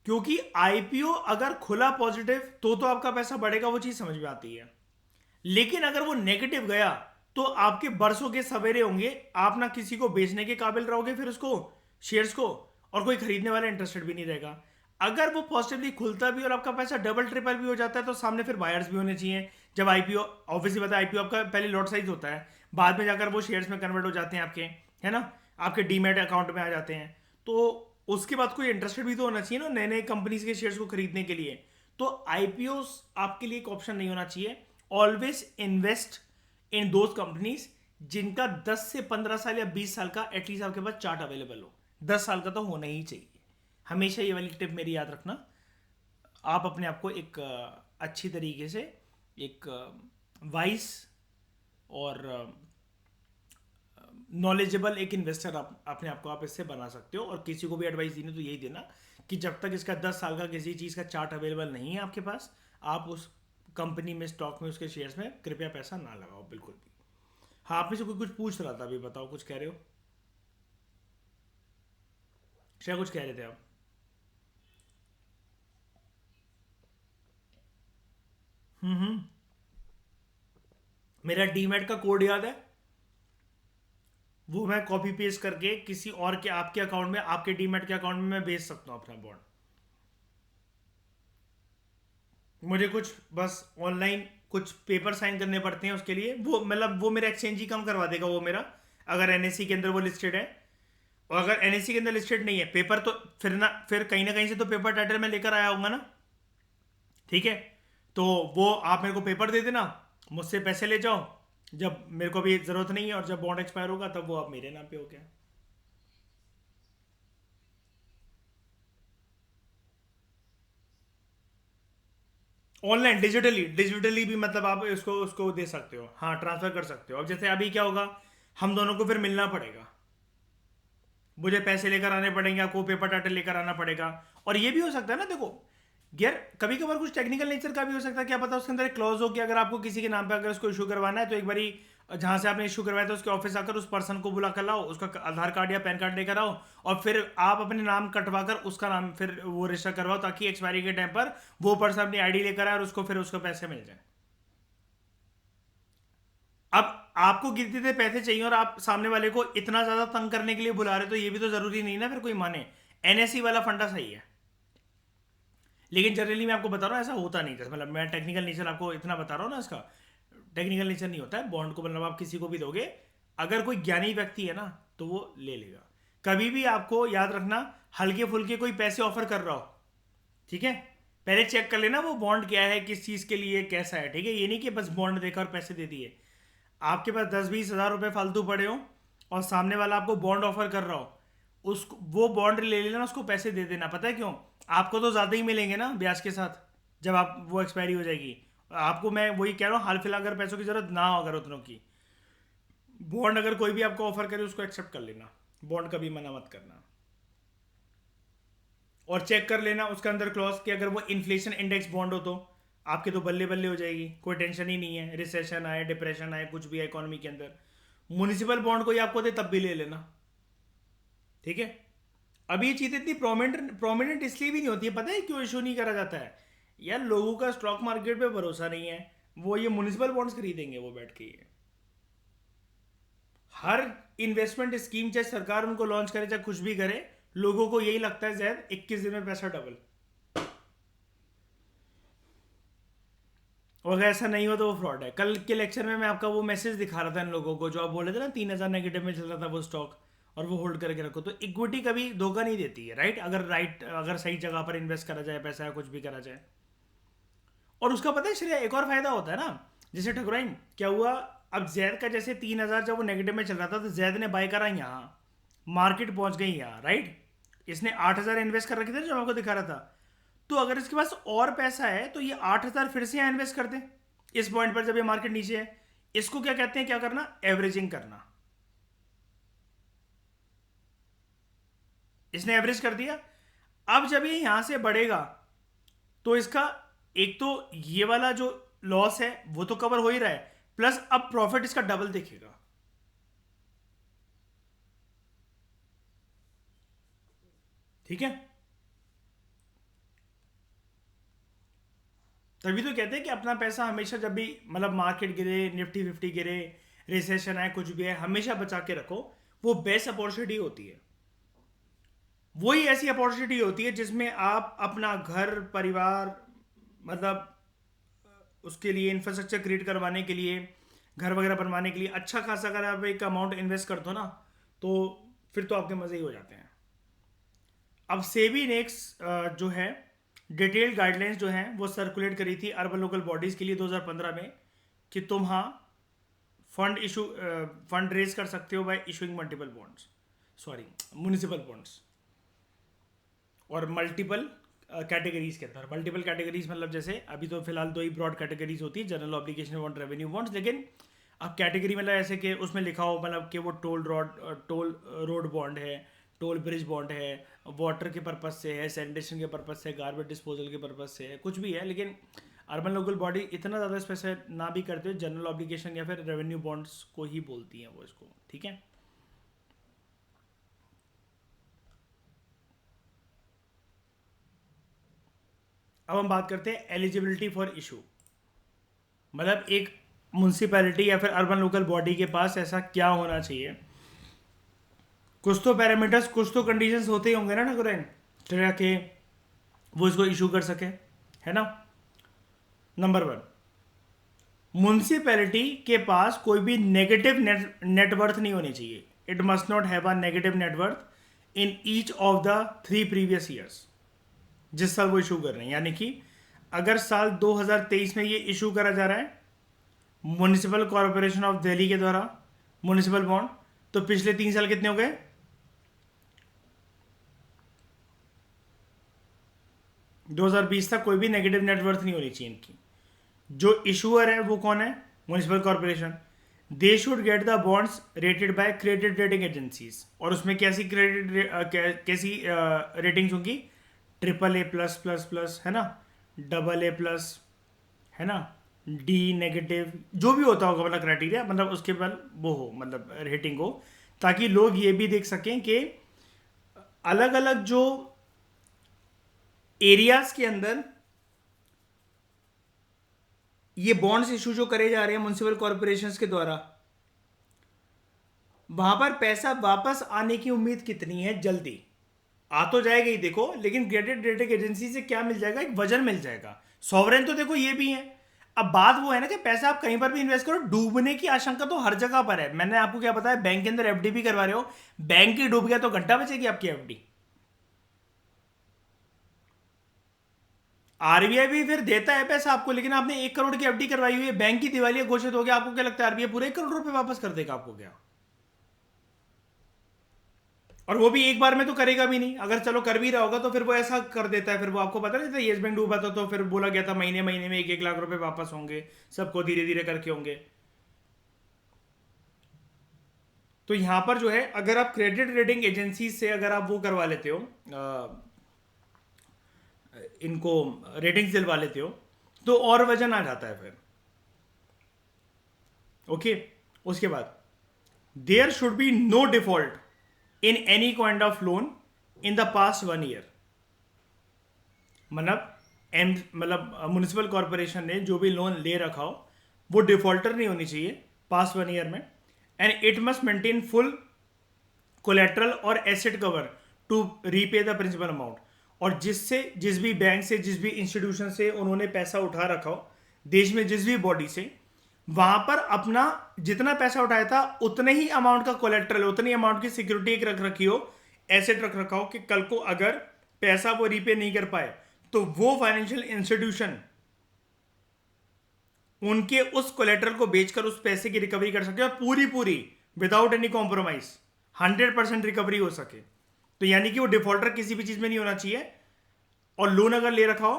क्योंकि आईपीओ अगर खुला पॉजिटिव तो आपका पैसा बढ़ेगा, वो चीज समझ में आती है। लेकिन अगर वो नेगेटिव गया तो आपके बरसों के सवेरे होंगे, आप ना किसी को बेचने के काबिल रहोगे फिर उसको, शेयर्स को, और कोई खरीदने वाला इंटरेस्टेड भी नहीं रहेगा। अगर वो पॉजिटिवली खुलता भी और आपका पैसा डबल ट्रिपल भी हो जाता है तो सामने फिर बायर्स भी होने चाहिए। जब आईपीओ, ऑब्वियसली पता है आईपीओ आपका पहले लॉट साइज होता है, बाद में जाकर वो शेयर्स में कन्वर्ट हो जाते हैं आपके, है ना, आपके डीमैट अकाउंट में आ जाते हैं। तो उसके बाद कोई इंटरेस्टेड भी तो होना चाहिए ना नए नए कंपनीज के शेयर्स को खरीदने के लिए। तो आईपीओ आपके लिए एक ऑप्शन नहीं होना चाहिए। Always invest in those companies जिनका 10 से 15 साल या 20 साल का एटलीस्ट आपके पास चार्ट अवेलेबल हो। 10 साल का तो होना ही चाहिए। हमेशा ये वाली टिप मेरी याद रखना। आप अपने आप को एक अच्छी तरीके से एक वाइस और नॉलेजेबल एक इन्वेस्टर आप अपने आप को आप इससे बना सकते हो। और किसी को भी एडवाइस देनी तो यही देना कि जब तक इसका 10 साल का किसी चीज़ का चार्ट अवेलेबल नहीं है आपके पास, आप उस कंपनी में, स्टॉक में, उसके शेयर्स में कृपया पैसा ना लगाओ बिल्कुल भी। हाँ, आप में से कोई कुछ पूछ रहा था, अभी बताओ, कुछ कह रहे हो, शायद कुछ कह रहे थे आप। मेरा डीमैट का कोड याद है, वो मैं कॉपी पेस्ट करके किसी और के, आपके अकाउंट में, आपके डीमैट के अकाउंट में मैं भेज सकता हूँ अपना बॉन्ड। मुझे कुछ बस ऑनलाइन कुछ पेपर साइन करने पड़ते हैं उसके लिए, वो मतलब वो मेरा एक्सचेंज ही कम करवा देगा वो मेरा, अगर एनएससी के अंदर वो लिस्टेड है। और अगर एनएससी के अंदर लिस्टेड नहीं है पेपर, तो फिर कहीं ना कहीं से तो पेपर टाइटल में लेकर आया होगा ना, ठीक है। तो वो आप मेरे को पेपर दे देना, मुझसे पैसे ले जाओ, जब मेरे को भी जरूरत नहीं है और जब बॉन्ड एक्सपायर होगा तब वो आप मेरे नाम पे हो गया। ऑनलाइन डिजिटली भी मतलब आप इसको उसको दे सकते हो, हाँ ट्रांसफर कर सकते हो। अब जैसे अभी क्या होगा, हम दोनों को फिर मिलना पड़ेगा, मुझे पैसे लेकर आने पड़ेंगे, आपको पेपर टाइटल लेकर आना पड़ेगा। और ये भी हो सकता है ना, देखो यार कभी कभार कुछ टेक्निकल नेचर का भी हो सकता है, क्या पता उसके अंदर एक क्लॉज हो कि अगर आपको किसी के नाम पे अगर उसको इशू करवाना है तो एक बारी जहां से आपने इशू करवाया था उसके ऑफिस आकर उस पर्सन को बुला कर लाओ, उसका आधार कार्ड या पैन कार्ड लेकर आओ, और फिर आप अपने नाम कटवा कर उसका नाम फिर वो रजिस्टर करवाओ, ताकि एक्सपायरी के टाइम पर वो पर्सन अपनी आईडी लेकर आए और उसको फिर उसको पैसे मिल जाए। अब आपको गिनती से पैसे चाहिए और आप सामने वाले को इतना ज्यादा तंग करने के लिए बुला रहे, तो ये भी तो जरूरी नहीं ना फिर कोई माने। एनएससी वाला फंडा सही है, लेकिन जनरली मैं आपको बता रहा हूँ ऐसा होता नहीं था, मतलब मैं टेक्निकल नेचर आपको इतना बता रहा हूँ ना, इसका टेक्निकल नेचर नहीं होता है बॉन्ड को, मतलब आप किसी को भी दोगे, अगर कोई ज्ञानी व्यक्ति है ना तो वो ले लेगा। कभी भी आपको याद रखना, हल्के फुल्के कोई पैसे ऑफर कर रहा हो, ठीक है, पहले चेक कर लेना वो बॉन्ड क्या है, किस चीज़ के लिए, कैसा है, ठीक है। ये नहीं कि बस बॉन्ड देखा और पैसे दे दिए। आपके पास 10-20 हज़ार रुपए फालतू पड़े हो और सामने वाला आपको बॉन्ड ऑफर कर रहा हो, उसको वो बॉन्ड ले लेना, उसको पैसे दे देना। पता है क्यों? आपको तो ज़्यादा ही मिलेंगे ना ब्याज के साथ, जब आप वो एक्सपायरी हो जाएगी। आपको मैं वही कह रहा हूँ, हाल फिलहाल अगर पैसों की ज़रूरत ना हो, अगर उतनों की, बॉन्ड अगर कोई भी आपको ऑफर करे उसको एक्सेप्ट कर लेना, बॉन्ड कभी मना मत करना। और चेक कर लेना उसके अंदर क्लॉज कि अगर वो इन्फ्लेशन इंडेक्स बॉन्ड हो तो आपके तो बल्ले बल्ले हो जाएगी, कोई टेंशन ही नहीं है, रिसेशन आए, डिप्रेशन आए, कुछ भी है इकोनॉमी के अंदर, म्यूनिसिपल बॉन्ड कोई आपको दे तब भी ले लेना, ठीक है। अब ये चीज़ इतनी प्रोमिनेंट इसलिए भी नहीं होती है, पता है क्यों इशू नहीं करा जाता है? यार लोगों का स्टॉक मार्केट पे भरोसा नहीं है, वो ये म्युनिसिपल बॉन्ड्स खरीदेंगे वो बैठ के। ये हर इन्वेस्टमेंट स्कीम चाहे सरकार उनको लॉन्च करे चाहे कुछ भी करे, लोगों को यही लगता है शायद 21 दिन में पैसा डबल, और अगर ऐसा नहीं हो तो वो फ्रॉड है। कल के लेक्चर में मैं आपका वो मैसेज दिखा रहा था इन लोगों को, जो आप बोल रहे थे ना 3,000 नेगेटिव में चल रहा था वो स्टॉक, और वो होल्ड करके रखो। तो इक्विटी कभी धोखा नहीं देती है, राइट? अगर सही जगह पर इन्वेस्ट करा जाए पैसा या कुछ भी करा जाए। और उसका पता है श्रेया एक और फायदा होता है ना, जैसे ठकुराइन क्या हुआ, अब जैद का जैसे 3,000 जब वो नेगेटिव में चल रहा था तो जैद ने बाय करा यहाँ, मार्केट पहुंच गई यहाँ, राइट? इसने 8,000 इन्वेस्ट कर रखे थे जो मैं आपको दिखा रहा था। तो अगर इसके पास और पैसा है तो ये 8,000 फिर से यहाँ इन्वेस्ट कर दे इस पॉइंट पर जब ये मार्केट नीचे है। इसको क्या कहते हैं, क्या करना? एवरेजिंग करना। इसने एवरेज कर दिया। अब जब ये यहां से बढ़ेगा तो इसका एक तो ये वाला जो लॉस है वो तो कवर हो ही रहा है, प्लस अब प्रॉफिट इसका डबल दिखेगा। ठीक है, तभी तो कहते हैं कि अपना पैसा हमेशा जब भी मतलब मार्केट गिरे, निफ्टी 50 गिरे, रिसेशन आए, कुछ भी है, हमेशा बचा के रखो। वो बेस्ट अपॉर्चुनिटी होती है, वही ऐसी अपॉर्चुनिटी होती है जिसमें आप अपना घर परिवार मतलब उसके लिए इंफ्रास्ट्रक्चर क्रिएट करवाने के लिए, घर वगैरह बनवाने के लिए अच्छा खासा अगर आप एक अमाउंट इन्वेस्ट कर दो ना, तो फिर तो आपके मज़े ही हो जाते हैं। अब सेबी नेक्स्ट जो है डिटेल्ड गाइडलाइंस जो हैं वो सर्कुलेट करी थी अर्बन लोकल बॉडीज़ के लिए 2015 में, कि तुम हाँ फंड रेज कर सकते हो bye issuing multiple bonds, sorry municipal bonds, और मल्टीपल कैटेगरीज के अंदर। मल्टीपल कैटेगरीज मतलब जैसे अभी तो फिलहाल दो ही ब्रॉड कैटेगरीज होती है, general obligation bond, revenue bonds. लेकिन अब कैटेगरी मतलब ऐसे कि उसमें लिखा हो मतलब कि वो टोल रोड बॉन्ड है, टोल ब्रिज बॉन्ड है, वाटर के पर्पज से है, सैनिटेशन के पर्पज से, गार्बेज डिस्पोजल के पर्पज से है, कुछ भी है। लेकिन अर्बन लोकल बॉडी इतना ज़्यादा स्पेसिफाई ना भी करते हो, जनरल ऑब्लिगेशन या फिर रेवेन्यू बॉन्ड्स को ही बोलती हैं वो इसको। ठीक है, अब हम बात करते हैं एलिजिबिलिटी फॉर इशू। मतलब एक म्यूनसिपैलिटी या फिर अर्बन लोकल बॉडी के पास ऐसा क्या होना चाहिए, कुछ तो पैरामीटर्स, कुछ तो कंडीशंस होते ही होंगे ना ठकुरैन, तरह के वो इसको इशू कर सके, है ना? नंबर 1, म्यूनसिपैलिटी के पास कोई भी नेगेटिव नेटवर्थ नहीं होनी चाहिए। It must not have a negative net worth in each of the 3 previous years, जिस साल वो इशू कर रहे हैं। यानी कि अगर साल 2023 में ये इशू करा जा रहा है म्यूनिसिपल कॉरपोरेशन ऑफ दिल्ली के द्वारा म्यूनिसिपल बॉन्ड, तो पिछले 3 साल कितने हो गए? 2020 तक कोई भी नेगेटिव नेटवर्थ नहीं होनी चाहिए इनकी। जो इशूअर है वो कौन है? Municipal corporation. They should get the bonds rated by credit rating agencies, और उसमें कैसी रेटिंग्स होंगी? AAA+++, है ना, AA+, है ना, D नेगेटिव, जो भी होता होगा मतलब क्राइटेरिया, मतलब उसके बाद वो हो मतलब रेटिंग हो, ताकि लोग ये भी देख सकें कि अलग अलग जो एरियाज के अंदर ये बॉन्ड्स इशू जो करे जा रहे हैं म्यूनिसिपल कॉरपोरेशंस के द्वारा, वहां पर पैसा वापस आने की उम्मीद कितनी है। जल्दी आ तो जाएगा ही देखो, लेकिन क्रेडिट रेटिंग एजेंसी से क्या मिल जाएगा? एक वजन मिल जाएगा। सॉवरेन तो देखो ये भी है। अब बात वो है ना कि पैसा आप कहीं पर भी इन्वेस्ट करो, डूबने की आशंका तो हर जगह पर है। मैंने आपको क्या बताया, बैंक के अंदर एफडी भी करवा रहे हो, बैंक ही डूब गया तो घंटा बचेगी आपकी एफडी। आरबीआई भी फिर देता है पैसा आपको, लेकिन आपने 1 करोड़ की एफडी करवाई हुई है, बैंक की दिवालिया घोषित हो गया, आपको क्या लगता है आरबीआई पूरे 1 करोड़ रुपए वापस कर देगा आपको क्या? और वो भी एक बार में तो करेगा भी नहीं। अगर चलो कर भी रहा होगा तो फिर वो ऐसा कर देता है, फिर वो आपको पता नहीं था येस बैंक डूबा था तो फिर बोला गया था महीने महीने में 1-1 लाख रुपए वापस होंगे, सबको धीरे धीरे करके होंगे। तो यहां पर जो है अगर आप क्रेडिट रेटिंग एजेंसी से अगर आप वो करवा लेते हो, इनको रेटिंग्स दिलवा लेते हो, तो और वजन आ जाता है फिर। ओके, उसके बाद there should be no default in any kind of loan in the past 1 year. मतलब म्यूनिसिपल कॉरपोरेशन ने जो भी लोन ले रखा हो वो डिफॉल्टर नहीं होनी चाहिए पास्ट 1 ईयर में, and it must maintain full collateral और asset cover to repay the principal amount. और जिससे जिस भी बैंक से जिस भी इंस्टीट्यूशन से उन्होंने पैसा उठा रखा हो, देश में जिस भी बॉडी से, वहां पर अपना जितना पैसा उठाया था उतने ही अमाउंट का कोलेट्रल, उतनी अमाउंट की सिक्योरिटी एक रख रखी हो, एसेट रख रखा हो कि कल को अगर पैसा वो रीपे नहीं कर पाए तो वो फाइनेंशियल इंस्टीट्यूशन उनके उस कोलेट्रल को बेचकर उस पैसे की रिकवरी कर सके, और पूरी पूरी विदाउट एनी कॉम्प्रोमाइज 100% रिकवरी हो सके। तो यानी कि वो डिफॉल्टर किसी भी चीज में नहीं होना चाहिए, और लोन अगर ले रखा हो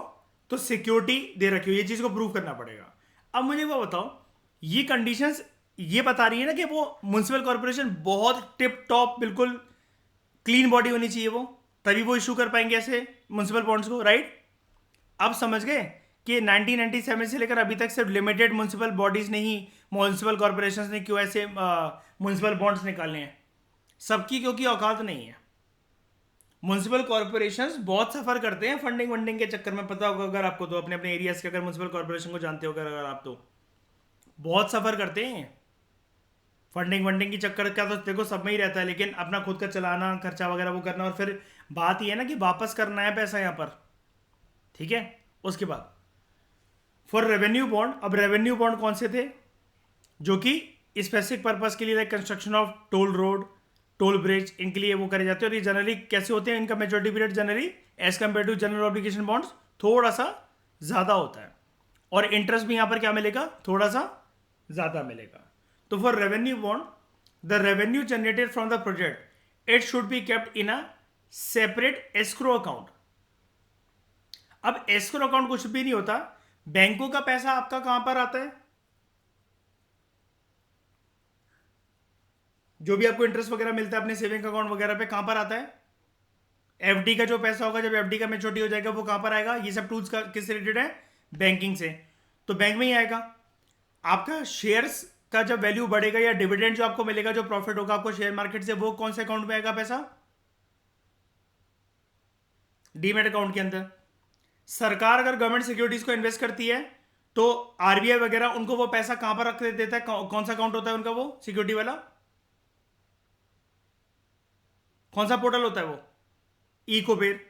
तो सिक्योरिटी दे रखी हो, ये चीज को प्रूव करना पड़ेगा। अब मुझे वो बताओ, ये कंडीशंस ये बता रही है ना कि वो म्युनिसिपल कॉर्पोरेशन बहुत टिप टॉप बिल्कुल क्लीन बॉडी होनी चाहिए, वो तभी वो इशू कर पाएंगे ऐसे म्युनिसिपल बॉन्ड्स को, राइट? अब समझ गए कि 1997 से लेकर अभी तक सिर्फ लिमिटेड म्युनिसिपल बॉडीज ने ही, म्युनिसिपल कॉर्पोरेशन ने क्यों ऐसे म्युनिसिपल बॉन्ड्स निकालने हैं? सबकी क्योंकि औकात नहीं है। म्युनिसिपल कॉर्पोरेशंस बहुत सफर करते हैं फंडिंग वंडिंग के चक्कर में, पता होगा अगर आपको, तो अपने अपने एरियाज के अगर म्युनिसिपल कॉर्पोरेशन को जानते हो अगर आप, तो बहुत सफर करते हैं फंडिंग वंडिंग की चक्कर का। तो देखो सब में ही रहता है, लेकिन अपना खुद का चलाना, खर्चा वगैरह वो करना, और फिर बात ये है ना कि वापस करना है पैसा यहाँ पर, ठीक है? उसके बाद फॉर रेवेन्यू बॉन्ड, अब रेवेन्यू बॉन्ड कौन से थे? जो कि स्पेसिफिक पर्पस के लिए, like construction of toll road, toll bridge, इनके लिए वो करे जाते हैं। और ये जनरली कैसे होते हैं? इनका maturity period generally as compare to general obligation bonds थोड़ा सा ज़्यादा होता है, और इंटरेस्ट भी यहाँ पर क्या मिलेगा? थोड़ा सा ज़्यादा मिलेगा। तो for revenue bond, the revenue generated from the project it should be kept in a separate escrow account. अब एस्क्रो अकाउंट कुछ भी नहीं होता, बैंकों का पैसा आपका कहां पर आता है? जो भी आपको इंटरेस्ट वगैरह मिलता है अपने सेविंग अकाउंट वगैरह पे, कहां पर आता है? एफडी का जो पैसा होगा, जब एफडी का मैच्योरिटी हो जाएगा, वो कहां पर आएगा? ये सब टूल्स का किससे रिलेटेड है? बैंकिंग से। तो बैंक में ही आएगा। आपका शेयर्स का जब वैल्यू बढ़ेगा, या डिविडेंड जो आपको मिलेगा, जो प्रॉफिट होगा आपको शेयर मार्केट से, वो कौन से अकाउंट में आएगा पैसा? डीमेट अकाउंट के अंदर। सरकार अगर गवर्नमेंट सिक्योरिटीज को इन्वेस्ट करती है तो आरबीआई वगैरह उनको वो पैसा कहां पर रख देता है? कौन सा अकाउंट होता है उनका, वो सिक्योरिटी वाला? कौन सा पोर्टल होता है वो? इकोपेर।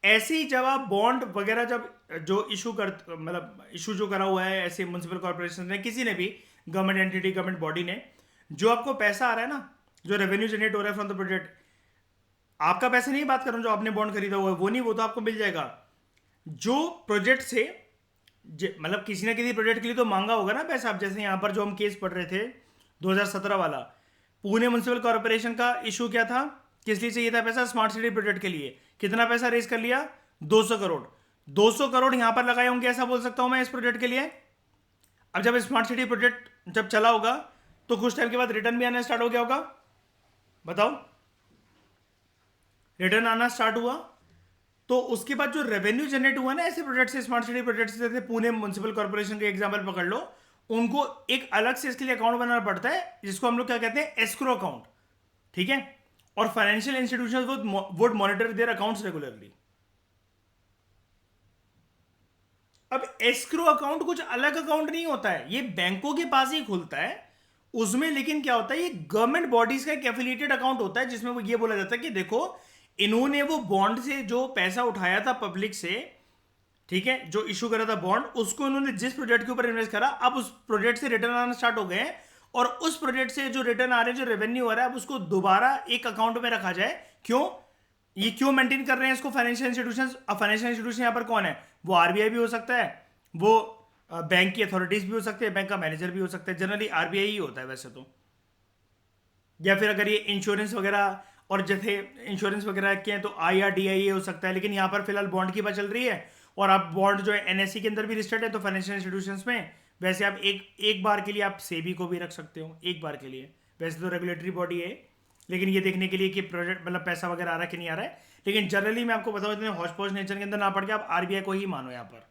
ऐसे ही जब आप बॉन्ड वगैरह जब जो इशू कर, मतलब इशू जो करा हुआ है ऐसे म्युनिसिपल कॉर्पोरेशन ने, किसी ने भी, गवर्नमेंट एंटिटी, गवर्नमेंट बॉडी ने, जो आपको पैसा आ रहा है ना, जो रेवेन्यू जनरेट हो रहा है फ्रॉम द प्रोजेक्ट, आपका पैसा नहीं बात कर रहा हूं, जो आपने बॉन्ड खरीदा हुआ है वो नहीं, वो तो आपको मिल जाएगा। जो प्रोजेक्ट से, मतलब किसी ना किसी प्रोजेक्ट के लिए तो मांगा होगा ना पैसा। अब जैसे यहाँ पर जो हम केस पढ़ रहे थे 2017 वाला, पुणे म्युनिसिपल कॉर्पोरेशन का इशू क्या था? किस लिए चाहिए था पैसा? स्मार्ट सिटी प्रोजेक्ट के लिए। कितना पैसा रेज कर लिया? 200 करोड़। 200 करोड़ यहां पर लगाए होंगे, ऐसा बोल सकता हूं मैं इस प्रोजेक्ट के लिए। अब जब स्मार्ट सिटी प्रोजेक्ट जब चला होगा तो कुछ टाइम के बाद रिटर्न भी आना स्टार्ट हो गया होगा। बताओ, रिटर्न आना स्टार्ट हुआ तो उसके बाद जो रेवेन्यू जनरेट हुआ ना ऐसे प्रोजेक्ट से, स्मार्ट सिटी प्रोजेक्ट से, जैसे पुणे म्युनिसिपल कॉर्पोरेशन के एग्जांपल पकड़ लो, उनको एक अलग से इसके लिए अकाउंट बनाना पड़ता है, जिसको हम लोग क्या कहते हैं? एस्क्रो अकाउंट, ठीक है? और financial institutions would monitor their accounts regularly. अब एस्क्रो अकाउंट कुछ अलग अकाउंट नहीं होता है, ये बैंकों के पास ही खुलता है उसमें। लेकिन क्या होता है, ये गवर्नमेंट बॉडीज का एक एफिलिएटेड अकाउंट होता है, जिसमें वो ये बोला जाता है कि देखो, इन्होंने वो बॉन्ड से जो पैसा उठाया था पब्लिक से, ठीक है, जो इशू करा था बॉन्ड, उसको इन्होंने जिस प्रोजेक्ट के ऊपर इन्वेस्ट करा, अब उस प्रोजेक्ट से रिटर्न आना स्टार्ट हो गए, और उस प्रोजेक्ट से जो रिटर्न आ रहे हैं, जो रेवेन्यू आ रहा है, अब उसको दोबारा एक अकाउंट में रखा जाए। क्यों? ये क्यों मेंटेन कर रहे हैं इसको फाइनेंशियल इंस्टीट्यूशंस? अब फाइनेंशियल इंस्टीट्यूशन यहां पर कौन है? वो आरबीआई भी हो सकता है, वो बैंक की अथॉरिटीज भी हो सकते हैं, बैंक का मैनेजर भी हो सकता है। जनरली आरबीआई ही होता है वैसे तो। या फिर अगर ये इंश्योरेंस वगैरह, और जैसे इंश्योरेंस वगैरह के हैं तो आईआरडीआई हो सकता है। लेकिन यहाँ पर फिलहाल बॉन्ड की बात चल रही है, और आप बॉन्ड जो है एनएससी के अंदर भी लिस्टेड है, तो फाइनेंशियल इंस्टीट्यूशंस में वैसे आप एक बार के लिए आप सेबी को भी रख सकते हो, एक बार के लिए। वैसे तो रेगुलेटरी बॉडी है, लेकिन ये देखने के लिए कि प्रोजेक्ट, मतलब पैसा वगैरह आ रहा है कि नहीं आ रहा है। लेकिन जनरली मैं आपको बताऊँ, इतने हौच पौच नेचर के अंदर ना पड़ के आप आरबीआई को ही मानो यहाँ पर।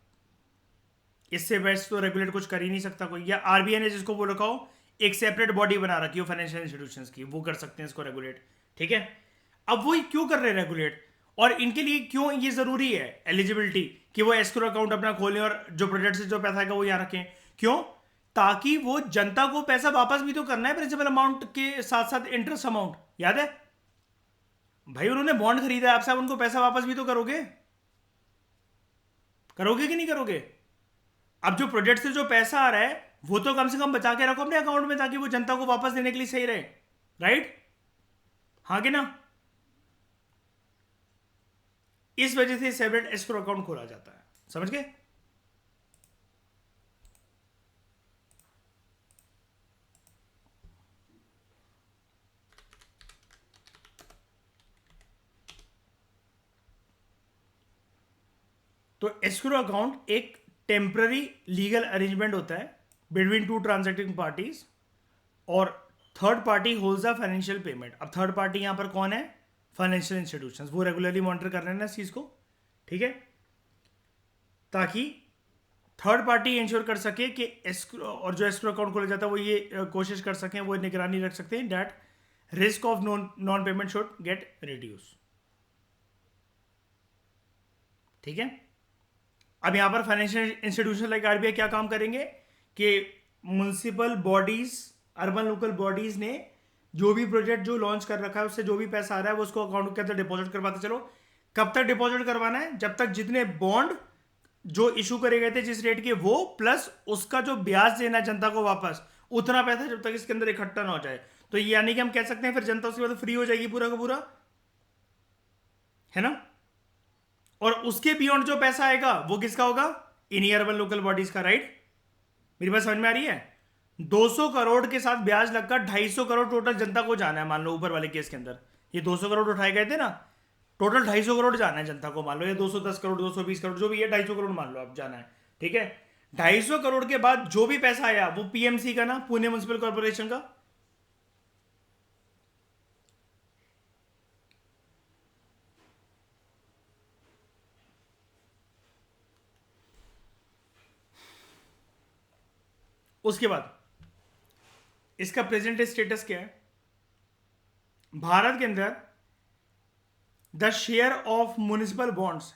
इससे बेस्ट तो रेगुलेट कुछ कर ही नहीं सकता कोई। या आरबीआई ने जिसको वो रखा हो, एक सेपरेट बॉडी बना रखी हो फाइनेंशियल इंस्टीट्यूशंस की, वो कर सकते हैं इसको रेगुलेट, ठीक है? अब वही क्यों कर रहे हैं रेगुलेट? और इनके लिए क्यों ये जरूरी है एलिजिबिलिटी कि वो एस्क्रो अकाउंट अपना खोलें और जो प्रोजेक्ट से जो पैसा आएगा वो यहाँ रखें? क्यों? ताकि वो जनता को पैसा वापस भी तो करना है प्रिंसिपल अमाउंट के साथ साथ इंटरेस्ट अमाउंट, याद है भाई? उन्होंने बॉन्ड खरीदा है आपसे, आप उनको पैसा वापस भी तो करोगे, करोगे कि नहीं करोगे? अब जो प्रोजेक्ट से जो पैसा आ रहा है वो तो कम से कम बचा के रखो अपने अकाउंट में, ताकि वो जनता को वापस देने के लिए सही रहे, राइट? हाँ कि ना? इस वजह से सेपरेट एस्क्रो अकाउंट खोला जाता है, समझ गए? तो एस्क्रो अकाउंट एक टेम्पररी लीगल अरेंजमेंट होता है बिटवीन टू ट्रांजैक्टिंग पार्टीज, और third party holds a financial payment. अब थर्ड पार्टी यहां पर कौन है? फाइनेंशियल इंस्टीट्यूशंस, वो रेगुलरली मॉनिटर कर रहे हैं ना इस चीज को, ठीक है? ताकि थर्ड पार्टी इंश्योर कर सके कि एस्क्रो, और जो एस्क्रो अकाउंट खोला जाता है वो ये कोशिश कर सकें, वो निगरानी रख सकते हैं that risk of non payment should get reduce, ठीक है? अब यहां पर फाइनेंशियल इंस्टीट्यूशन लाइक आरबीआई क्या काम करेंगे कि municipal bodies, urban local bodies ने जो भी प्रोजेक्ट जो लॉन्च कर रखा है उससे जो भी पैसा आ रहा है वो उसको अकाउंट के अंदर डिपॉजिट करवाते चलो। कब तक डिपॉजिट करवाना है? जब तक जितने बॉन्ड जो इशू करे गए थे जिस रेट के, वो प्लस उसका जो ब्याज देना है जनता को वापस, उतना पैसा जब तक इसके अंदर इकट्ठा ना हो जाए। तो ये यानी कि हम कह सकते हैं फिर जनता उसके बाद फ्री हो जाएगी पूरा का पूरा, है ना? और उसके बियॉन्ड जो पैसा आएगा वो किसका होगा? इन्हीं अर्बन लोकल बॉडीज का, राइट? मेरी बात समझ में आ रही है? 200 करोड़ के साथ ब्याज लगकर 250 करोड़ टोटल जनता को जाना है, मान लो ऊपर वाले केस के अंदर ये 200 करोड़ उठाए गए थे ना, टोटल 250 करोड़ जाना है जनता को, मान लो, या 210 करोड़ 220 करोड़ जो भी है, 250 करोड़ मान लो आप जाना है, ठीक है? 250 करोड़ के बाद जो भी पैसा आया वो पीएमसी का ना, पुणे म्युनिसिपल कॉर्पोरेशन का, उसके बाद इसका प्रेजेंट स्टेटस क्या है भारत के अंदर? The share of municipal bonds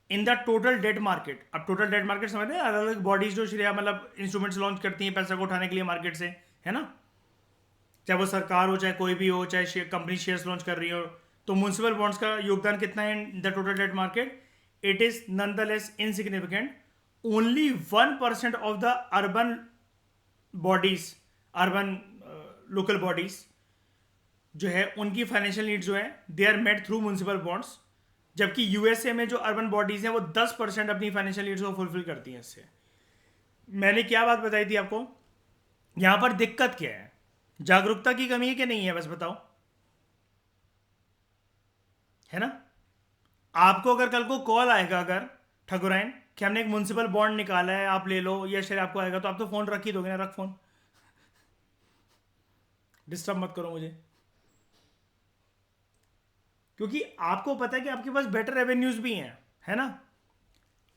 in the total debt market. अब टोटल डेट मार्केट समझ रहे हैं? अलग अलग बॉडीज जो शेयर मतलब इंस्ट्रूमेंट्स लॉन्च करती हैं पैसा को उठाने के लिए मार्केट से, है ना? चाहे वो सरकार हो, चाहे कोई भी हो, चाहे कंपनी शेयर्स लॉन्च कर रही हो, तो म्युनिसिपल बॉन्ड्स का योगदान कितना है in the total debt market? It is none the less insignificant. Only 1% of the urban bodies, urban local bodies जो है उनकी फाइनेंशियल नीड जो है they are met through municipal bonds, जबकि यूएसए में जो अर्बन बॉडीज हैं वो 10% अपनी फाइनेंशियल नीड्स को फुलफिल करती हैं इससे। मैंने क्या बात बताई थी आपको? यहां पर दिक्कत क्या है? जागरूकता की कमी है कि नहीं है? बस बताओ, है ना? आपको अगर कल को कॉल आएगा अगर ठकुराइन कि हमने एक म्युनिसिपल बॉन्ड निकाला है आप ले लो, या शेयर आपको आएगा, तो आप तो फोन रख ही दोगे ना? रख फोन, डिस्टर्ब मत करो मुझे, क्योंकि आपको पता है कि आपके पास बेटर रेवेन्यूज भी हैं, है ना?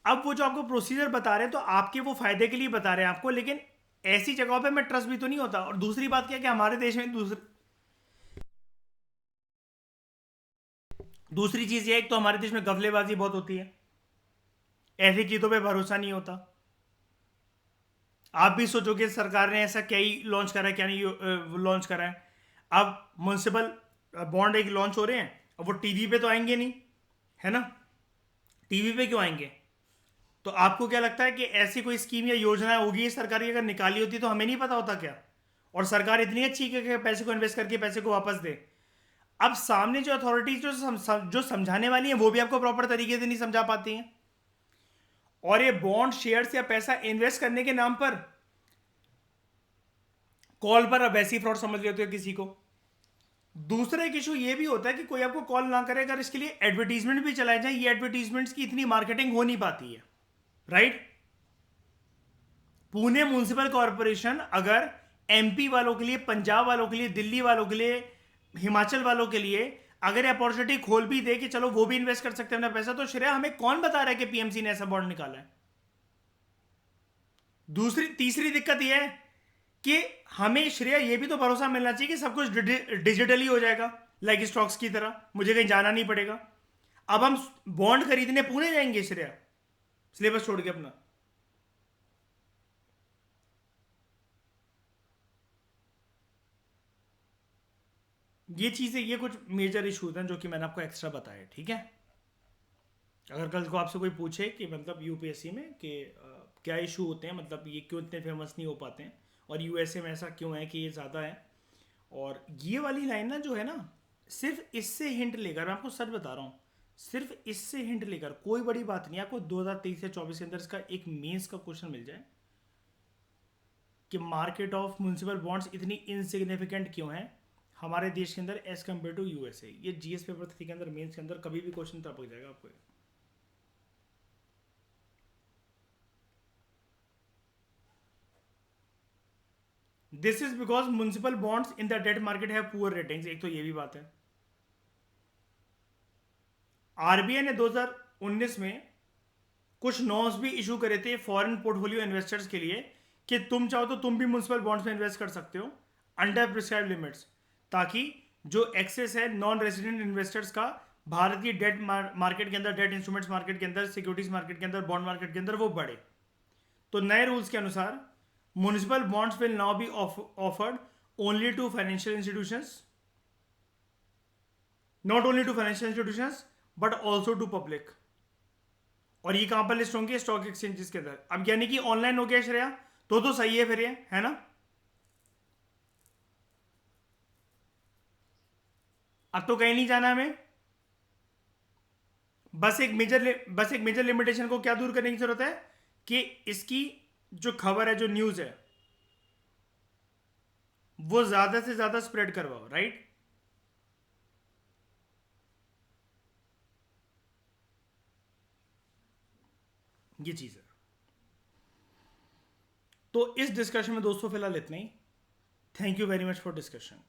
अब वो जो आपको प्रोसीजर बता रहे हैं तो आपके वो फायदे के लिए बता रहे हैं आपको, लेकिन ऐसी जगहों पे मैं ट्रस्ट भी तो नहीं होता। और दूसरी बात क्या है कि हमारे देश में दूसरी चीज ये, एक तो हमारे देश में गफलेबाजी बहुत होती है, ऐसी चीजों पे भरोसा नहीं होता। आप भी सोचो कि सरकार ने ऐसा क्या ही लॉन्च करा है, क्या नहीं लॉन्च करा है। अब म्युनिसिपल बॉन्ड एक लॉन्च हो रहे हैं, अब वो टीवी पे तो आएंगे नहीं, है ना? टीवी पे क्यों आएंगे? तो आपको क्या लगता है कि ऐसी कोई स्कीम या योजना होगी सरकार की, अगर निकाली होती तो हमें नहीं पता होता क्या? और सरकार इतनी अच्छी है कि पैसे को इन्वेस्ट करके पैसे को वापस दे। अब सामने जो अथॉरिटीज जो समझाने वाली हैं वो भी आपको प्रॉपर तरीके से नहीं समझा पाती हैं, और ये बॉन्ड शेयर्स या पैसा इन्वेस्ट करने के नाम पर कॉल पर अब वैसी फ्रॉड समझ लेते हो किसी को। दूसरा एक इशू ये भी होता है कि कोई आपको कॉल ना करे, अगर इसके लिए एडवर्टीजमेंट भी चलाए जाए, ये एडवर्टीजमेंट्स की इतनी मार्केटिंग हो नहीं पाती है, राइट? पुणे म्युनिसिपल कॉर्पोरेशन अगर एमपी वालों के लिए, पंजाब वालों के लिए, दिल्ली वालों के लिए, हिमाचल वालों के लिए अगर अपॉर्चुनिटी खोल भी दे कि चलो वो भी इन्वेस्ट कर सकते हैं अपना पैसा, तो श्रेया हमें कौन बता रहा है कि पीएमसी ने ऐसा बॉन्ड निकाला है? तीसरी दिक्कत यह है कि हमें श्रेया ये भी तो भरोसा मिलना चाहिए कि सब कुछ डिजिटली हो जाएगा, लाइक स्टॉक्स की तरह, मुझे कहीं जाना नहीं पड़ेगा। अब हम बॉन्ड खरीदने पुणे जाएंगे श्रेया, सिलेबस छोड़ के अपना? ये चीजें, ये कुछ मेजर इशूज हैं जो कि मैंने आपको एक्स्ट्रा बताया, ठीक है? अगर कल को आपसे कोई पूछे कि मतलब यूपीएससी में कि क्या इशू होते हैं, मतलब ये क्यों इतने फेमस नहीं हो पाते हैं, और यूएसए में ऐसा क्यों है कि ये ज़्यादा है, और ये वाली लाइन ना जो है ना, सिर्फ इससे हिंट लेकर, मैं आपको सच बता रहा हूँ, सिर्फ इससे हिंट लेकर कोई बड़ी बात नहीं, आपको 2023 या 24 के अंदर इसका एक मेंस का क्वेश्चन मिल जाए कि मार्केट ऑफ म्यूनसिपल बॉन्ड्स इतनी इनसिग्निफिकेंट क्यों है हमारे देश के अंदर एज कम्पेयर टू यूएसए। ये जीएस पेपर 3 के अंदर, मेंस के अंदर कभी भी क्वेश्चन टपक जाएगा आपको। This is because municipal bonds in the debt market have poor ratings, एक तो ये भी बात है। आरबीआई ने 2019 में कुछ नॉर्म्स भी इशू करे थे फॉरेन पोर्टफोलियो इन्वेस्टर्स के लिए कि तुम चाहो तो तुम भी म्यूनसिपल बॉन्ड्स में इन्वेस्ट कर सकते हो अंडर प्रिस्क्राइब लिमिट्स, ताकि जो एक्सेस है नॉन रेजिडेंट इन्वेस्टर्स का भारतीय डेट मार्केट के अंदर, डेट इंस्ट्रूमेंट्स मार्केट के अंदर, सिक्योरिटीज मार्केट के अंदर, बॉन्ड मार्केट के अंदर, वो बढ़े। तो नए रूल्स के अनुसार municipal bonds will now be offered only to financial institutions, not only to financial institutions but also to public. और ये कहां पर लिस्ट होंगे? स्टॉक एक्सचेंजेस के अंदर। अब यानी कि ऑनलाइन हो गया श्रेया, तो सही है फिर ये, है ना? अब तो कहीं नहीं जाना हमें, बस एक मेजर लिमिटेशन को क्या दूर करने की जरूरत है कि इसकी जो खबर है, जो न्यूज है, वो ज्यादा से ज्यादा स्प्रेड करवाओ, राइट? ये चीज है। तो इस डिस्कशन में दोस्तों फिलहाल इतना ही। Thank you very much for discussion.